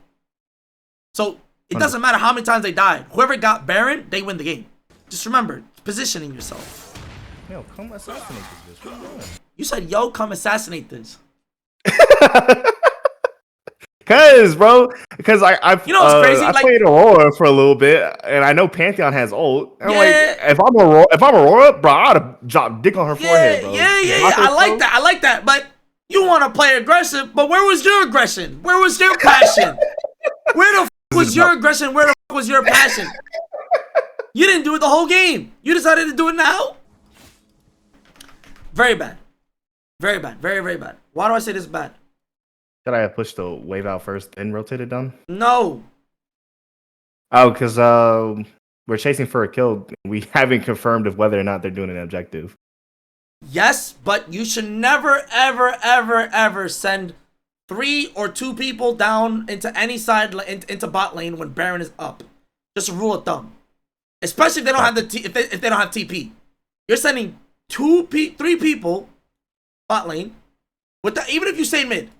So, it doesn't matter how many times they died. Whoever got Baron, they win the game. Just remember, positioning yourself. Yo, come assassinate this bitch. What are you doing? You said, yo, come assassinate this. Because I you know what's crazy? I played Aurora for a little bit, and I know Pantheon has ult. And like, if I'm Aurora, bro, I'd have dropped dick on her forehead, bro. Yeah. I like that. But you want to play aggressive, but where was your aggression? Where was your passion? Where the f was your aggression? Where the f was your passion? You didn't do it the whole game. You decided to do it now? Very bad. Very bad. Very, very bad. Why do I say this is bad? Should I have pushed the wave out first and rotated down? No. Oh, because we're chasing for a kill. We haven't confirmed of whether or not they're doing an objective. Yes, but you should never, ever send 3 or 2 people down into any side into bot lane when Baron is up. Just a rule of thumb. Especially if they don't have if they don't have TP. You're sending 3 people bot lane with even if you stay mid.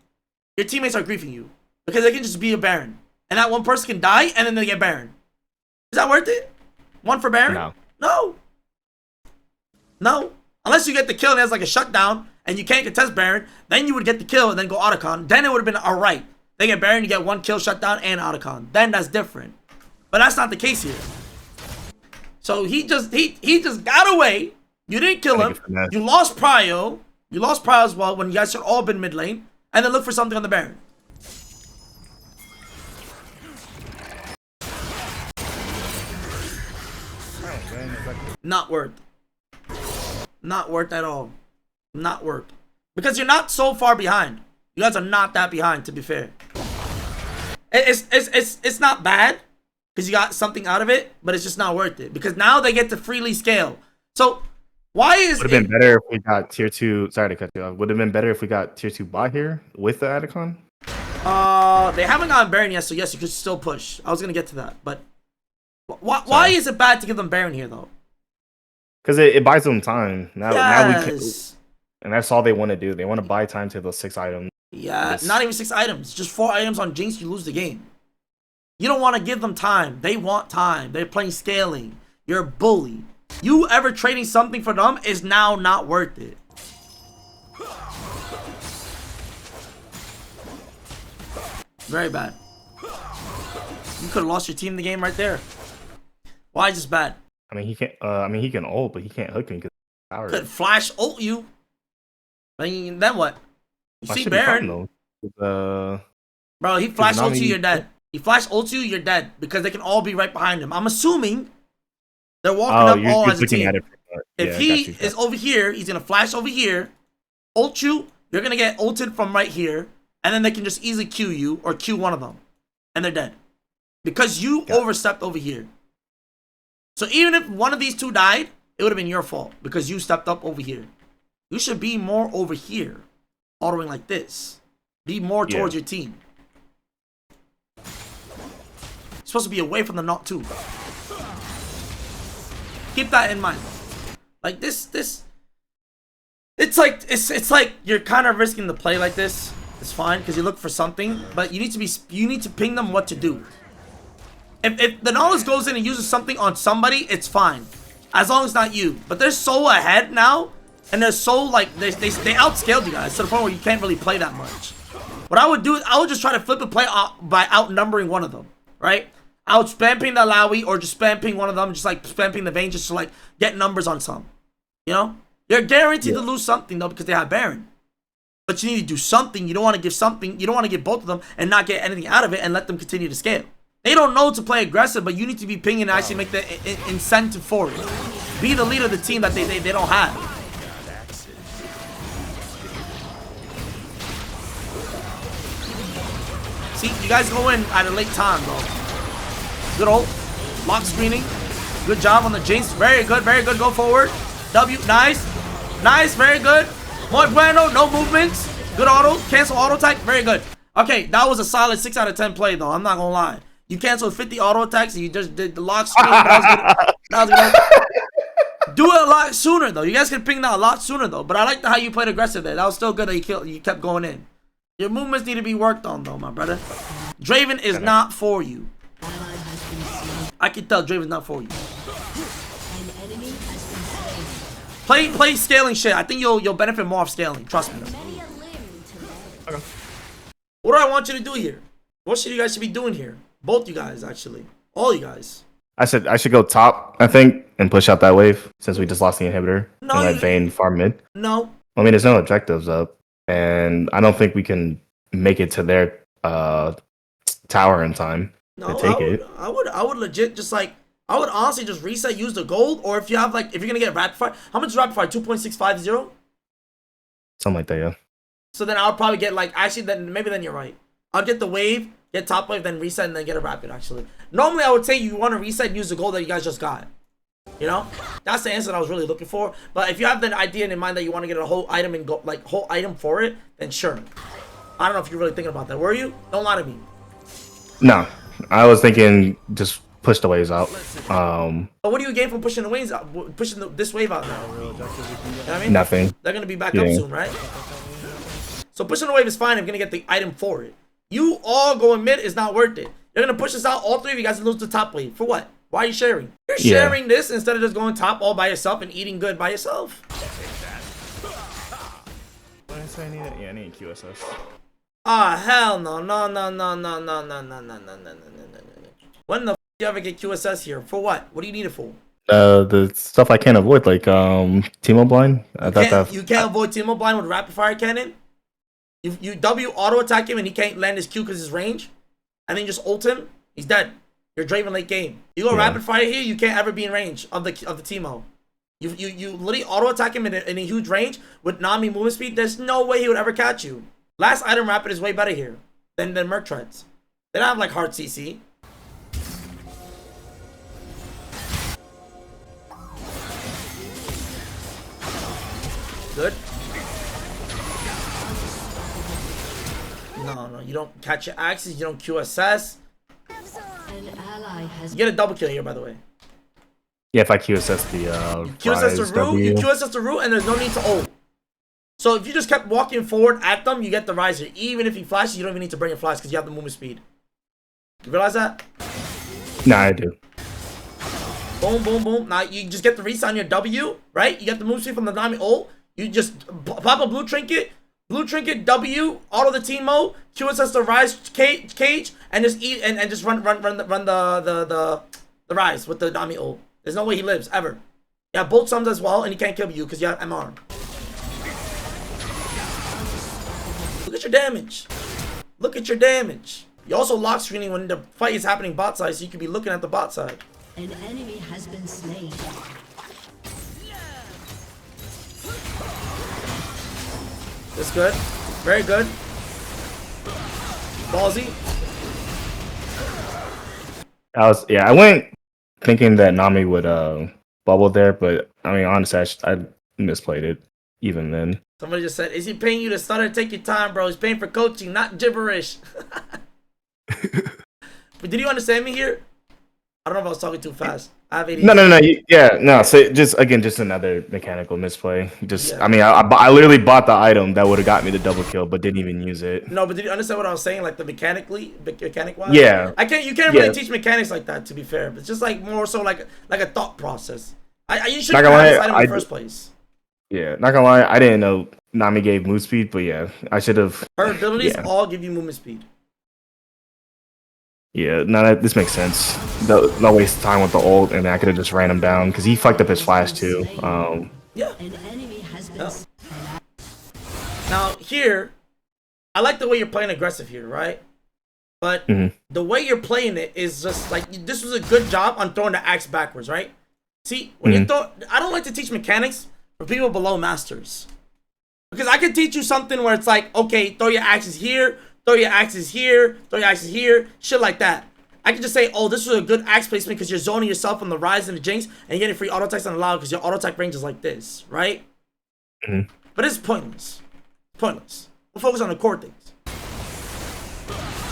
Your teammates are griefing you because they can just be a Baron. And that one person can die and then they get Baron. Is that worth it? 1 for Baron? No. Unless you get the kill and there's like a shutdown and you can't contest Baron, then you would get the kill and then go Otacon. Then it would have been alright. They get Baron, you get 1 kill, shutdown, and Otacon. Then that's different. But that's not the case here. So he just got away. You didn't kill him. You lost prio. You lost prio as well when you guys should all been mid lane. And then look for something on the Baron. Not worth. Not worth at all. Not worth. Because you're not so far behind. You guys are not that behind, to be fair. It's not bad because you got something out of it, but it's just not worth it because now they get to freely scale. So why is would have been better if we got tier 2? Sorry to cut you off. Would have been better if we got tier 2 bot here with the Adicon. They haven't gotten Baron yet, so yes, you could still push. I was gonna get to that, but why is it bad to give them Baron here though? Because it buys them time. Now we can, Yes. and that's all they want to do. They want to buy time to those 6 items. Yeah, not even 6 items. Just 4 items on Jinx, you lose the game. You don't want to give them time. They want time. They're playing scaling. You're a bully. You ever trading something for them is now not worth it. Very bad. You could have lost your team in the game right there. Why is this bad? I mean, he can't. He can ult, but he can't hook me because power. Could flash ult you. I mean, then what? You see Baron. Bro, he flash ult you, you're dead. He flash ult you, you're dead. Because they can all be right behind him. I'm assuming they're walking up all as a team. If he is over here, he's going to flash over here, ult you, you're going to get ulted from right here, and then they can just easily Q you or Q one of them. And they're dead. Because you overstepped over here. So even if one of these two died, it would have been your fault. Because you stepped up over here. You should be more over here. Autoing like this. Be more towards your team. You're supposed to be away from the knot too. Keep that in mind. Like this it's like you're kind of risking the play like this. It's fine because you look for something, but you need to ping them what to do. If the Nautilus goes in and uses something on somebody, it's fine. As long as it's not you. But they're so ahead now. And they're so like they outscaled you guys to the point where you can't really play that much. What I would do is I would just try to flip a play by outnumbering one of them, right? I would spam ping the Alawi or just spam ping one of them, just like spam ping the Vayne just to like get numbers on some. You know? You're guaranteed to lose something though because they have Baron. But you need to do something. You don't want to give something. You don't want to give both of them and not get anything out of it and let them continue to scale. They don't know to play aggressive, but you need to be pinging and actually make the incentive for it. Be the leader of the team that they don't have. See, you guys go in at a late time, bro. Good ult. Lock screening. Good job on the Jinx. Very good, very good. Go forward. W. Nice. Nice, very good. Muy bueno. No movements. Good auto. Cancel auto attack. Very good. Okay, that was a solid 6 out of 10 play, though. I'm not going to lie. You canceled 50 auto attacks and you just did the lock screen. That was good. Do it a lot sooner, though. You guys can ping that a lot sooner, though. But I like how you played aggressive there. That was still good that you kept going in. Your movements need to be worked on, though, my brother. Draven is not for you. I can tell Draven's not for you. Play scaling shit. I think you'll benefit more off scaling. Trust me. Okay. What do I want you to do here? What should you guys be doing here? Both you guys, actually. All you guys. I should go top, I think, and push out that wave since we just lost the inhibitor. No, and let Vayne farm mid. No. I mean, there's no objectives up. And I don't think we can make it to their tower in time to take it. I would legit just like I would honestly just reset, use the gold, or if you have like if you're gonna get rapid fire, how much is rapid fire? 2.650? Something like that, yeah. So then I would probably get like then you're right. I'll get the wave, get top wave, then reset and then get a rapid actually. Normally I would say you want to reset and use the gold that you guys just got. You know, that's the answer that I was really looking for. But if you have the idea in mind that you want to get a whole item and go like whole item for it, then sure. I don't know if you're really thinking about that. Were you? Don't lie to me. No, I was thinking just push the waves out. But what do you gain from pushing the waves out? Pushing this wave out now? You know what I mean? Nothing. They're gonna be back up soon, right? So pushing the wave is fine. I'm gonna get the item for it. You all going mid is not worth it. You're gonna push this out. All three of you guys lose the top wave for what? Why are you sharing? You're sharing this instead of just going top all by yourself and eating good by yourself. What did I say? I need QSS. Ah, hell no. No. When the You ever get QSS here? For what? What do you need it for? The stuff I can't avoid, like Teemo blind. I thought that You can't avoid Teemo blind with rapid fire cannon. You W auto attack him and he can't land his Q because his range, and then you just ult him. He's dead. You're Draven late game. You go rapid fire here, you can't ever be in range of the Teemo. You literally auto attack him in a huge range with Nami movement speed. There's no way he would ever catch you. Last item rapid is way better here than Merc Treads. They don't have like hard CC. Good. No, you don't catch your axes, you don't QSS. An ally has You get a double kill here, by the way. Yeah, if I QSS the QSS the Rise root, you W. QSS the root, and there's no need to ult. So if you just kept walking forward at them, you get the rise here. Even if he flashes, you don't even need to bring your flash because you have the movement speed. You realize that? Nah, I do. Boom, boom, boom. Now you just get the reset on your W, right? You get the movement speed from the Nami ult. You just pop a blue trinket, W, auto the Teemo, QSS the rise cage, and just eat and just run the rise with the Nami ult. There's no way he lives ever. You have both sums as well, and he can't kill you because you have MR. Look at your damage. Look at your damage. You also lock screening when the fight is happening bot side, so you can be looking at the bot side. an enemy has been slain. That's good. Very good. Ballsy. I went thinking that Nami would bubble there, but I mean, honestly, I misplayed it even then. Somebody just said, is he paying you to stutter? Take your time, bro. He's paying for coaching, not gibberish. But did you understand me here? I don't know if I was talking too fast. I have ADD. No. So just another mechanical misplay. I mean, I literally bought the item that would have got me the double kill, but didn't even use it. No, but did you understand what I was saying? Like the mechanic wise? Yeah. You can't really teach mechanics like that, to be fair. But it's just like more so like a thought process. You shouldn't have this item in the first place. Yeah, not gonna lie, I didn't know Nami gave move speed, but yeah, I should have. Her abilities all give you movement speed. Yeah, no, this makes sense. No waste of time with the ult, and I could have just ran him down because he fucked up his flash too. Yeah. An enemy has been Now here, I like the way you're playing aggressive here, right? But the way you're playing it is just like this was a good job on throwing the axe backwards, right? See, when you throw, I don't like to teach mechanics for people below masters, because I could teach you something where it's like, okay, throw your axes here, throw your axes here, throw your axes here, shit like that. I could just say, oh, this was a good axe placement because you're zoning yourself on the rise and the jinx, and you're getting free auto attacks on the loud because your auto attack range is like this, right? But it's pointless. Pointless. We'll focus on the core things.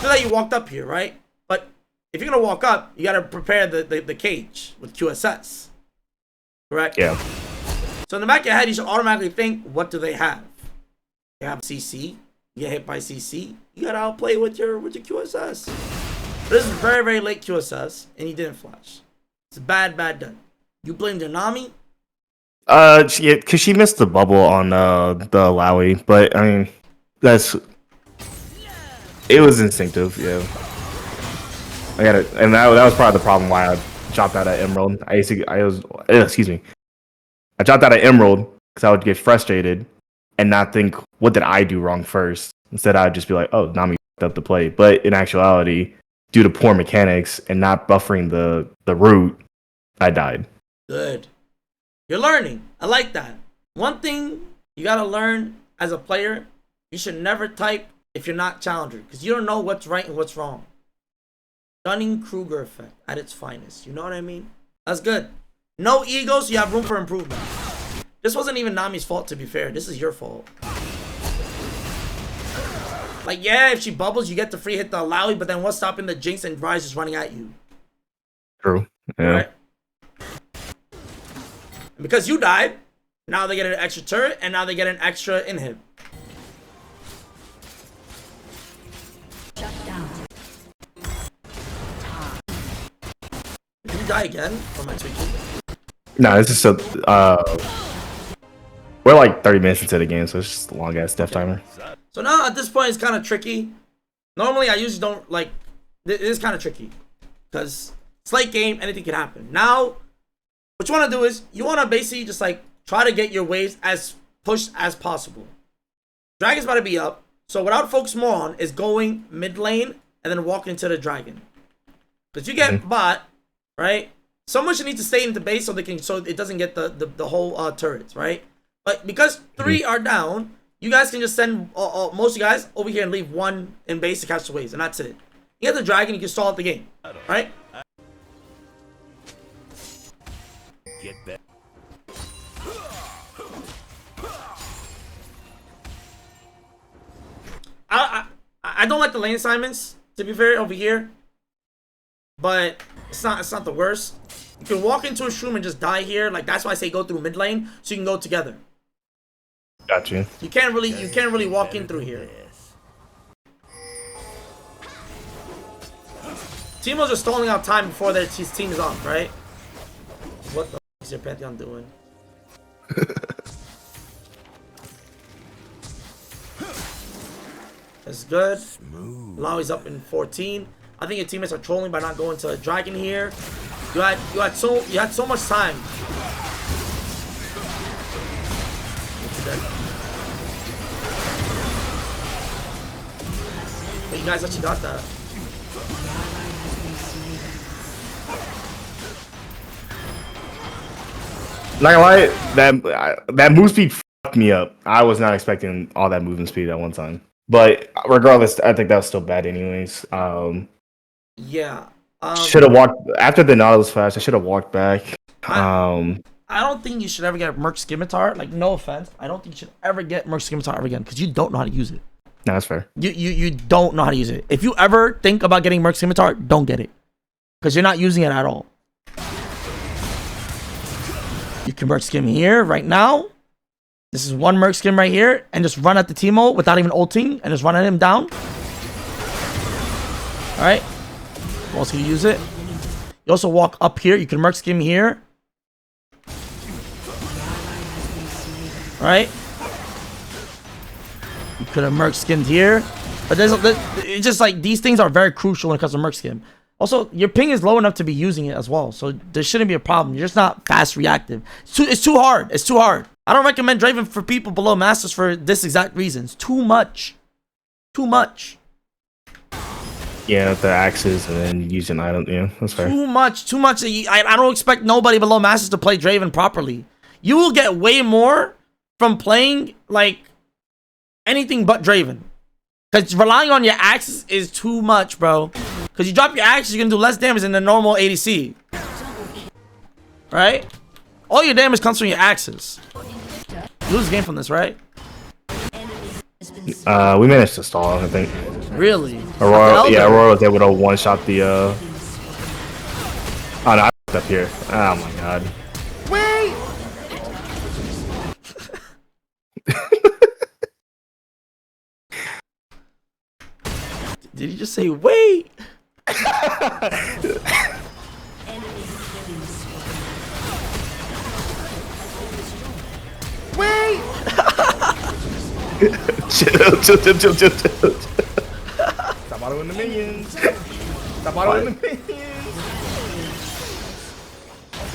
So that you walked up here, right? But if you're gonna walk up, you gotta prepare the cage with QSS. Correct? Yeah. So in the back of your head, you should automatically think, what do they have? They have CC. You get hit by CC. You gotta outplay with your QSS. But this is very, very late QSS, and he didn't flash. It's bad done. You blamed your Nami? Yeah, because she missed the bubble on the Lowy, but I mean, it was instinctive. Yeah, I got it, and that was probably the problem why I dropped out of Emerald. I dropped out of Emerald because I would get frustrated and not think, what did I do wrong first? Instead, I'd just be like, oh, Nami f***ed up the play. But in actuality, due to poor mechanics and not buffering the root, I died. Good. You're learning. I like that. One thing you gotta learn as a player, you should never type if you're not challenger, because you don't know what's right and what's wrong. Dunning-Kruger effect at its finest. You know what I mean? That's good. No ego, so you have room for improvement. This wasn't even Nami's fault, to be fair. This is your fault. Like, yeah, if she bubbles, you get to free hit the Lowy, but then what's stopping the Jinx and Rise just running at you? True. Yeah. Right? And because you died, now they get an extra turret, and now they get an extra inhib. shut down. Did you die again? Or am I tweaking? No, this is so. We're like 30 minutes into the game, so it's just a long ass death timer. So now at this point, it's kind of tricky. Normally, I usually don't like. It is kind of tricky because It's late game, anything can happen. Now, what you want to do is, you want to basically just like try to get your waves as pushed as possible. Dragon's about to be up, so what I would focus more on is going mid lane and then walking into the dragon. Because you get bot, right? Someone should need to stay in the base so it doesn't get the whole turrets, right? But because 3 are down, you guys can just send most of you guys over here and leave 1 in base to catch the waves, and that's it. You get the dragon, you can stall out the game, right? Get that. I don't like the lane assignments, to be fair, over here. But it's not the worst. You can walk into a shroom and just die here. Like, that's why I say go through mid lane so you can go together. Got you. You can't really walk in through here. Teemo's just stalling out time before his team is off, right? What the f is your Pantheon doing? That's good. Lowy's up in 14. I think your teammates are trolling by not going to a dragon here. You had so much time. But you guys actually got that. Not gonna lie, that move speed fucked me up. I was not expecting all that movement speed at one time. But regardless, I think that was still bad anyways. Yeah. Should have walked after the Nautilus flash. I should have walked back. I don't think you should ever get Merc Scimitar. Like, no offense, I don't think you should ever get Merc Scimitar ever again because you don't know how to use it. No, that's fair. You don't know how to use it. If you ever think about getting Merc Scimitar, don't get it because you're not using it at all. You can Merc Skim here right now. This is one Merc Skim right here, and just run at the Teemo without even ulting, and just run at him down. All right. Who else can you use it? You also walk up here. You can Merc Skim here. All right. You could have Merc Skimmed here, but it's just like these things are very crucial when it comes to Merc Skim. Also, your ping is low enough to be using it as well, so there shouldn't be a problem. You're just not fast reactive. It's too hard. It's too hard. I don't recommend Draven for people below Masters for this exact reason. It's too much. Too much. Yeah, the axes and then using item. Yeah, that's fair. Too much. Too much. I don't expect nobody below Masters to play Draven properly. You will get way more from playing, like, anything but Draven. Because relying on your axes is too much, bro. Because you drop your axes, you're going to do less damage than the normal ADC. Right? All your damage comes from your axes. You lose the game from this, right? We managed to stall, I think. Really? Aurora, yeah, Aurora was able to one-shot the, Oh, no, I f***ed up here. Oh, my God. Wait! Did you just say, wait? Wait! Chill. Stop autoing the minions. Stop autoing the minions.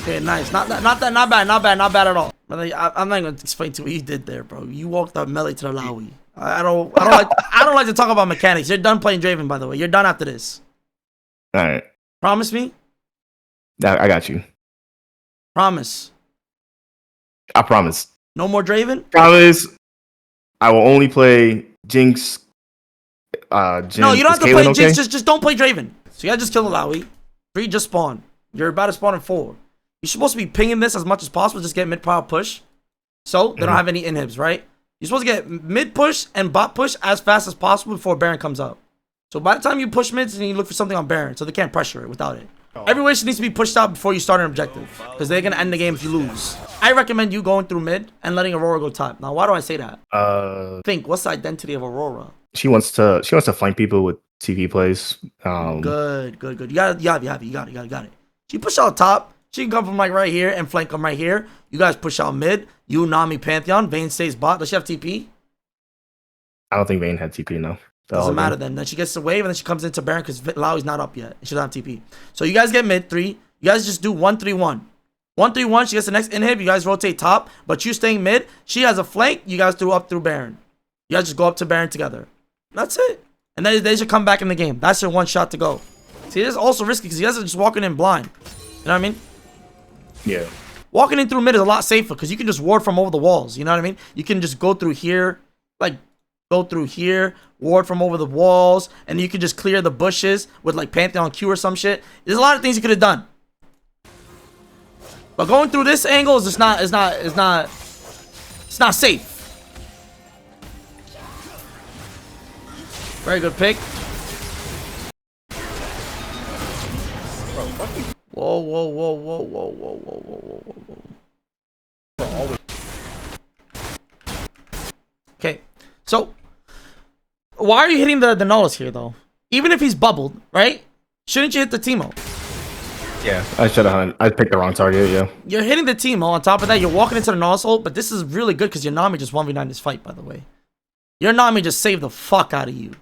Okay, nice. Not bad at all. I'm not gonna explain to what you did there, bro. You walked up melee to the Lowy. I don't like to talk about mechanics. You're done playing Draven, by the way. You're done after this. All right. Promise me? I got you. Promise. I promise. No more Draven? Promise. I will only play Jinx. Jhin. No, you don't have to Caitlyn play okay? Jinx. Just don't play Draven. So you gotta just kill the Lowy. 3 just spawn. You're about to spawn in 4. You're supposed to be pinging this as much as possible. Just get mid-power push. So they don't have any inhibs, right? You're supposed to get mid push and bot push as fast as possible before Baron comes up. So by the time you push mids, then you look for something on Baron, so they can't pressure it without it. Every wave needs to be pushed out before you start an objective, because they're gonna end the game if you lose. I recommend you going through mid and letting Aurora go top. Now, why do I say that? Think, what's the identity of Aurora? She wants to flank people with TP plays. Good. You got it. She push out top. She can come from like right here and flank them right here. You guys push out mid. You, Nami, Pantheon. Vayne stays bot. Does she have TP? I don't think Vayne had TP, no. Doesn't matter then. Then she gets the wave and then she comes into Baron because Lowie's not up yet. She doesn't have TP. So you guys get mid 3. You guys just do 1-3-1. 1-3-1. She gets the next inhib. You guys rotate top, but you staying mid. She has a flank. You guys do up through Baron. You guys just go up to Baron together. That's it. And then they should come back in the game. That's your one shot to go. See, this is also risky because you guys are just walking in blind. You know what I mean? Yeah. Walking in through mid is a lot safer because you can just ward from over the walls. You know what I mean? You can just go through here, like go through here, ward from over the walls, and you can just clear the bushes with like Pantheon Q or some shit. There's a lot of things you could have done. But going through this angle is just not safe. Very good pick. Whoa, whoa, whoa, whoa, whoa, whoa, whoa, whoa, whoa, whoa. Okay, so why are you hitting the Nullis here though? Even if he's bubbled, right? Shouldn't you hit the Teemo? Yeah, I should have. I picked the wrong target. Yeah. You're hitting the Teemo. On top of that, you're walking into the Nullis hole. But this is really good because your Nami just 1v9 this fight. By the way, your Nami just saved the fuck out of you.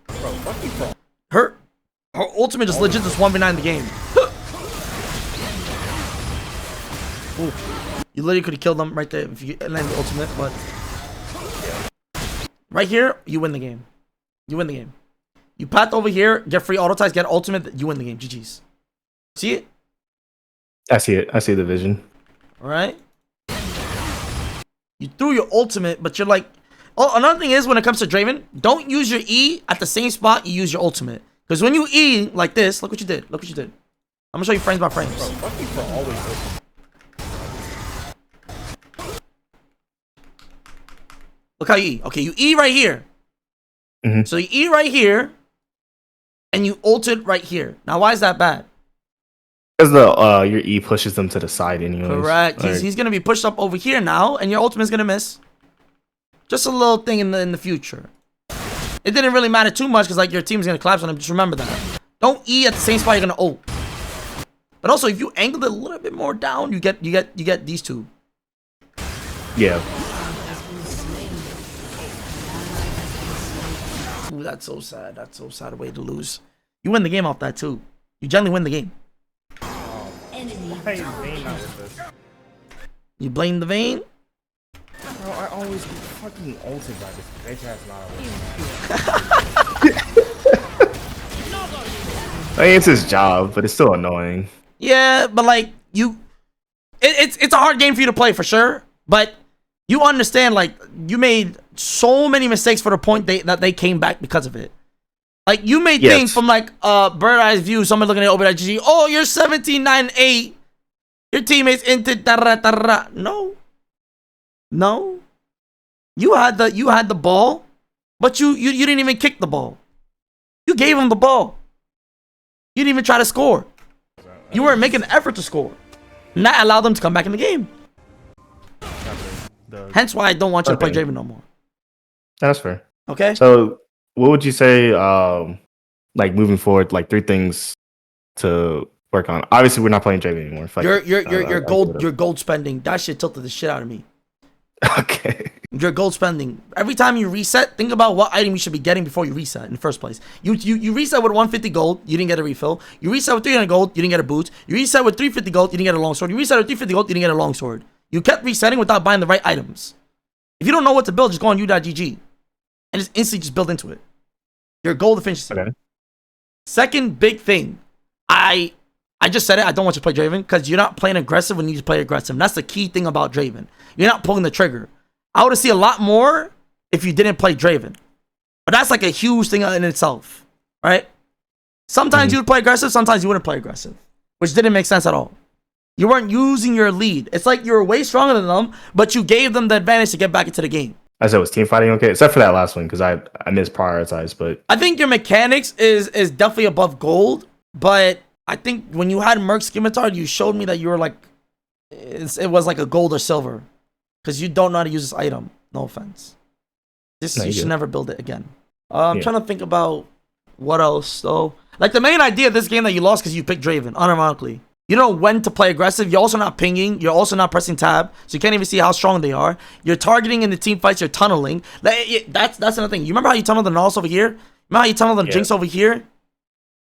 Her ultimate just legit just 1v9 the game. Ooh. You literally could have killed them right there if you land the ultimate, but right here, you win the game. You win the game. You path over here, get free auto ties, get ultimate, you win the game. GG's. See it? I see it. I see the vision. Alright? You threw your ultimate, but you're like... Oh, another thing is, when it comes to Draven, don't use your E at the same spot you use your ultimate. Because when you E like this, look what you did. Look what you did. I'm going to show you frames by frames. Look how you E. Okay, you E right here. So you E right here, and you ulted right here. Now, why is that bad? Because your E pushes them to the side anyways. Correct. He's going to be pushed up over here now, and your ultimate's going to miss. Just a little thing in the future. It didn't really matter too much because like your team's going to collapse on him. Just remember that. Don't E at the same spot you're going to ult. But also, if you angle it a little bit more down, you get these two. Yeah. Ooh, that's so sad. That's so sad. A way to lose. You win the game off that too. You generally win the game. You blame the Vayne? Bro, I always get fucking ulted by this bitch ass. I mean, it's his job, but it's still annoying. Yeah, but like it's a hard game for you to play for sure. But you understand, like you made so many mistakes for the point that they came back because of it. Like you made things from like bird eyes view. Someone looking at OBGG. Oh, you're 17-9-8. Your teammates into No. You had the ball, but you didn't even kick the ball. You gave him the ball. You didn't even try to score. You weren't making an effort to score. And that allowed them to come back in the game. Hence why I don't want you to play Draven no more. That's fair. Okay? So what would you say like moving forward, like 3 things to work on? Obviously we're not playing Draven anymore. Your gold spending, that shit tilted the shit out of me. Okay. Your gold spending. Every time you reset, think about what item you should be getting before you reset in the first place. You reset with 150 gold, you didn't get a refill. You reset with 300 gold, you didn't get a boot. You reset with 350 gold, you didn't get a longsword. You reset with 350 gold, you didn't get a longsword. You kept resetting without buying the right items. If you don't know what to build, just go on u.gg and just instantly just build into it. Your gold efficiency. Okay. Second big thing, I just said it. I don't want you to play Draven because you're not playing aggressive when you need to play aggressive. And that's the key thing about Draven. You're not pulling the trigger. I would have seen a lot more if you didn't play Draven. But that's like a huge thing in itself, right? Sometimes you would play aggressive, sometimes you wouldn't play aggressive, which didn't make sense at all. You weren't using your lead. It's like you were way stronger than them, but you gave them the advantage to get back into the game. I said, was team fighting okay? Except for that last one, because I misprioritized, but... I think your mechanics is definitely above gold, but I think when you had Merc Scimitar, you showed me that you were like... It was like a gold or silver. Because you don't know how to use this item. No offense. You should never build it again. I'm trying to think about what else, though. Like, the main idea of this game that you lost because you picked Draven, unironically. You don't know when to play aggressive. You're also not pinging. You're also not pressing tab. So you can't even see how strong they are. You're targeting in the team fights. You're tunneling. That's another thing. You remember how you tunneled the Nullis over here? Remember how you tunnel the Yeah. Jinx over here?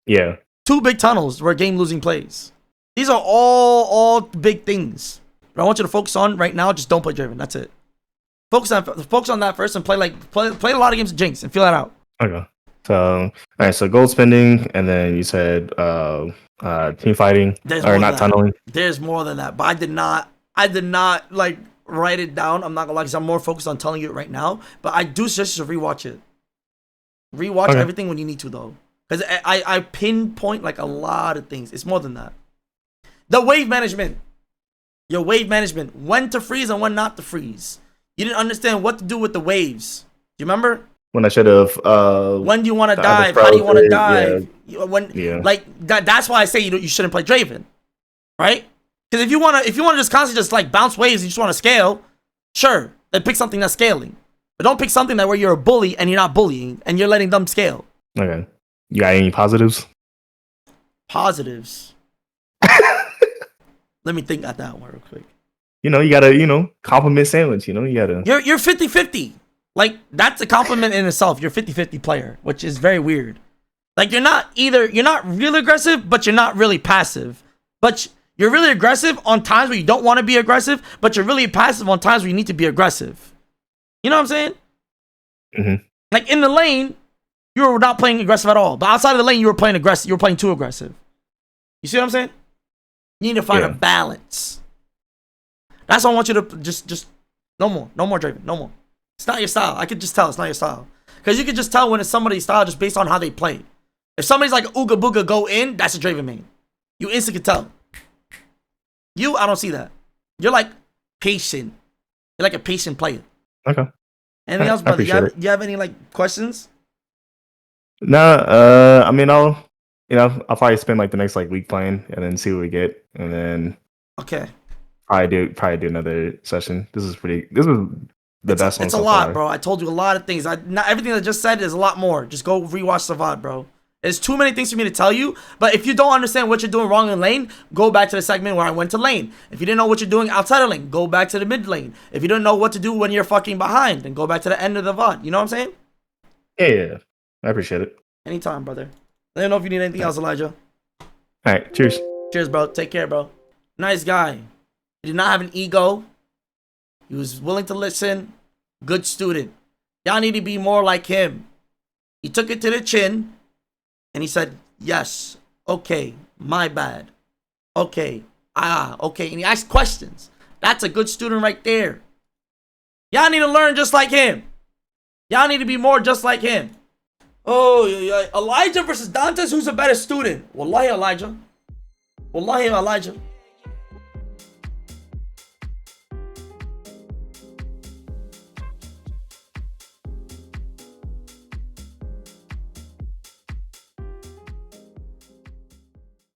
Yeah. 2 big tunnels were game-losing plays. These are all big things. But I want you to focus on right now. Just don't play Draven. That's it. Focus on that first and play a lot of games of Jinx and feel that out. Okay. So, all right. So gold spending, and then you said team fighting There's or more not than that. tunneling. There's more than that, but I did not like write it down. I'm not gonna lie, because I'm more focused on telling you it right now. But I do suggest you to rewatch it. Rewatch Okay. everything when you need to, though, because I pinpoint like a lot of things. It's more than that. The wave management, your wave management, when to freeze and when not to freeze. You didn't understand what to do with the waves. Do you remember? When I should have. When do you want to the dive? other How do you want to browser, dive? When Yeah. like that's why I say you shouldn't play Draven, right? Because if you wanna just constantly just like bounce waves and you just want to scale, sure, then pick something that's scaling. But don't pick something that where you're a bully and you're not bullying and you're letting them scale. Okay. You got any positives? Positives. Let me think at that one real quick. You know, you gotta, compliment sandwich. You know, you gotta. You're 50-50. Like, that's a compliment in itself. You're a 50-50 player, which is very weird. Like, you're not really aggressive, but you're not really passive. But you're really aggressive on times where you don't want to be aggressive, but you're really passive on times where you need to be aggressive. You know what I'm saying? Mhm. Like, in the lane, you were not playing aggressive at all. But outside of the lane, you were playing aggressive. You were playing too aggressive. You see what I'm saying? You need to find a balance. That's why I want you to just no more Draven, no more. It's not your style. I could just tell it's not your style. Because you could just tell when it's somebody's style just based on how they play. If somebody's like Ooga Booga go in, that's a Draven main. You instantly could tell. I don't see that. You're like patient. You're like a patient player. Okay. Anything else, I brother? appreciate it. You have any like questions? No, I mean, I'll probably spend like the next like week playing and then see what we get, and then Okay. probably do another session. This was the best one It's a so lot, far. bro. I told you a lot of things. Not everything I just said is a lot more. Just go rewatch the VOD, bro. There's too many things for me to tell you. But if you don't understand what you're doing wrong in lane, go back to the segment where I went to lane. If you didn't know what you're doing outside of lane, go back to the mid lane. If you don't know what to do when you're fucking behind, then go back to the end of the VOD. You know what I'm saying? Yeah, I appreciate it. Anytime, brother. Let me know if you need anything else, Elijah. All right, cheers. Cheers, bro. Take care, bro. Nice guy. He did not have an ego. He was willing to listen. Good student. Y'all need to be more like him. He took it to the chin and he said, yes, okay, my bad. Okay, okay. And he asked questions. That's a good student right there. Y'all need to learn just like him. Y'all need to be more just like him. Oh, yeah. Elijah versus Dantes, who's a better student? Wallahi, Elijah. Wallahi, Elijah.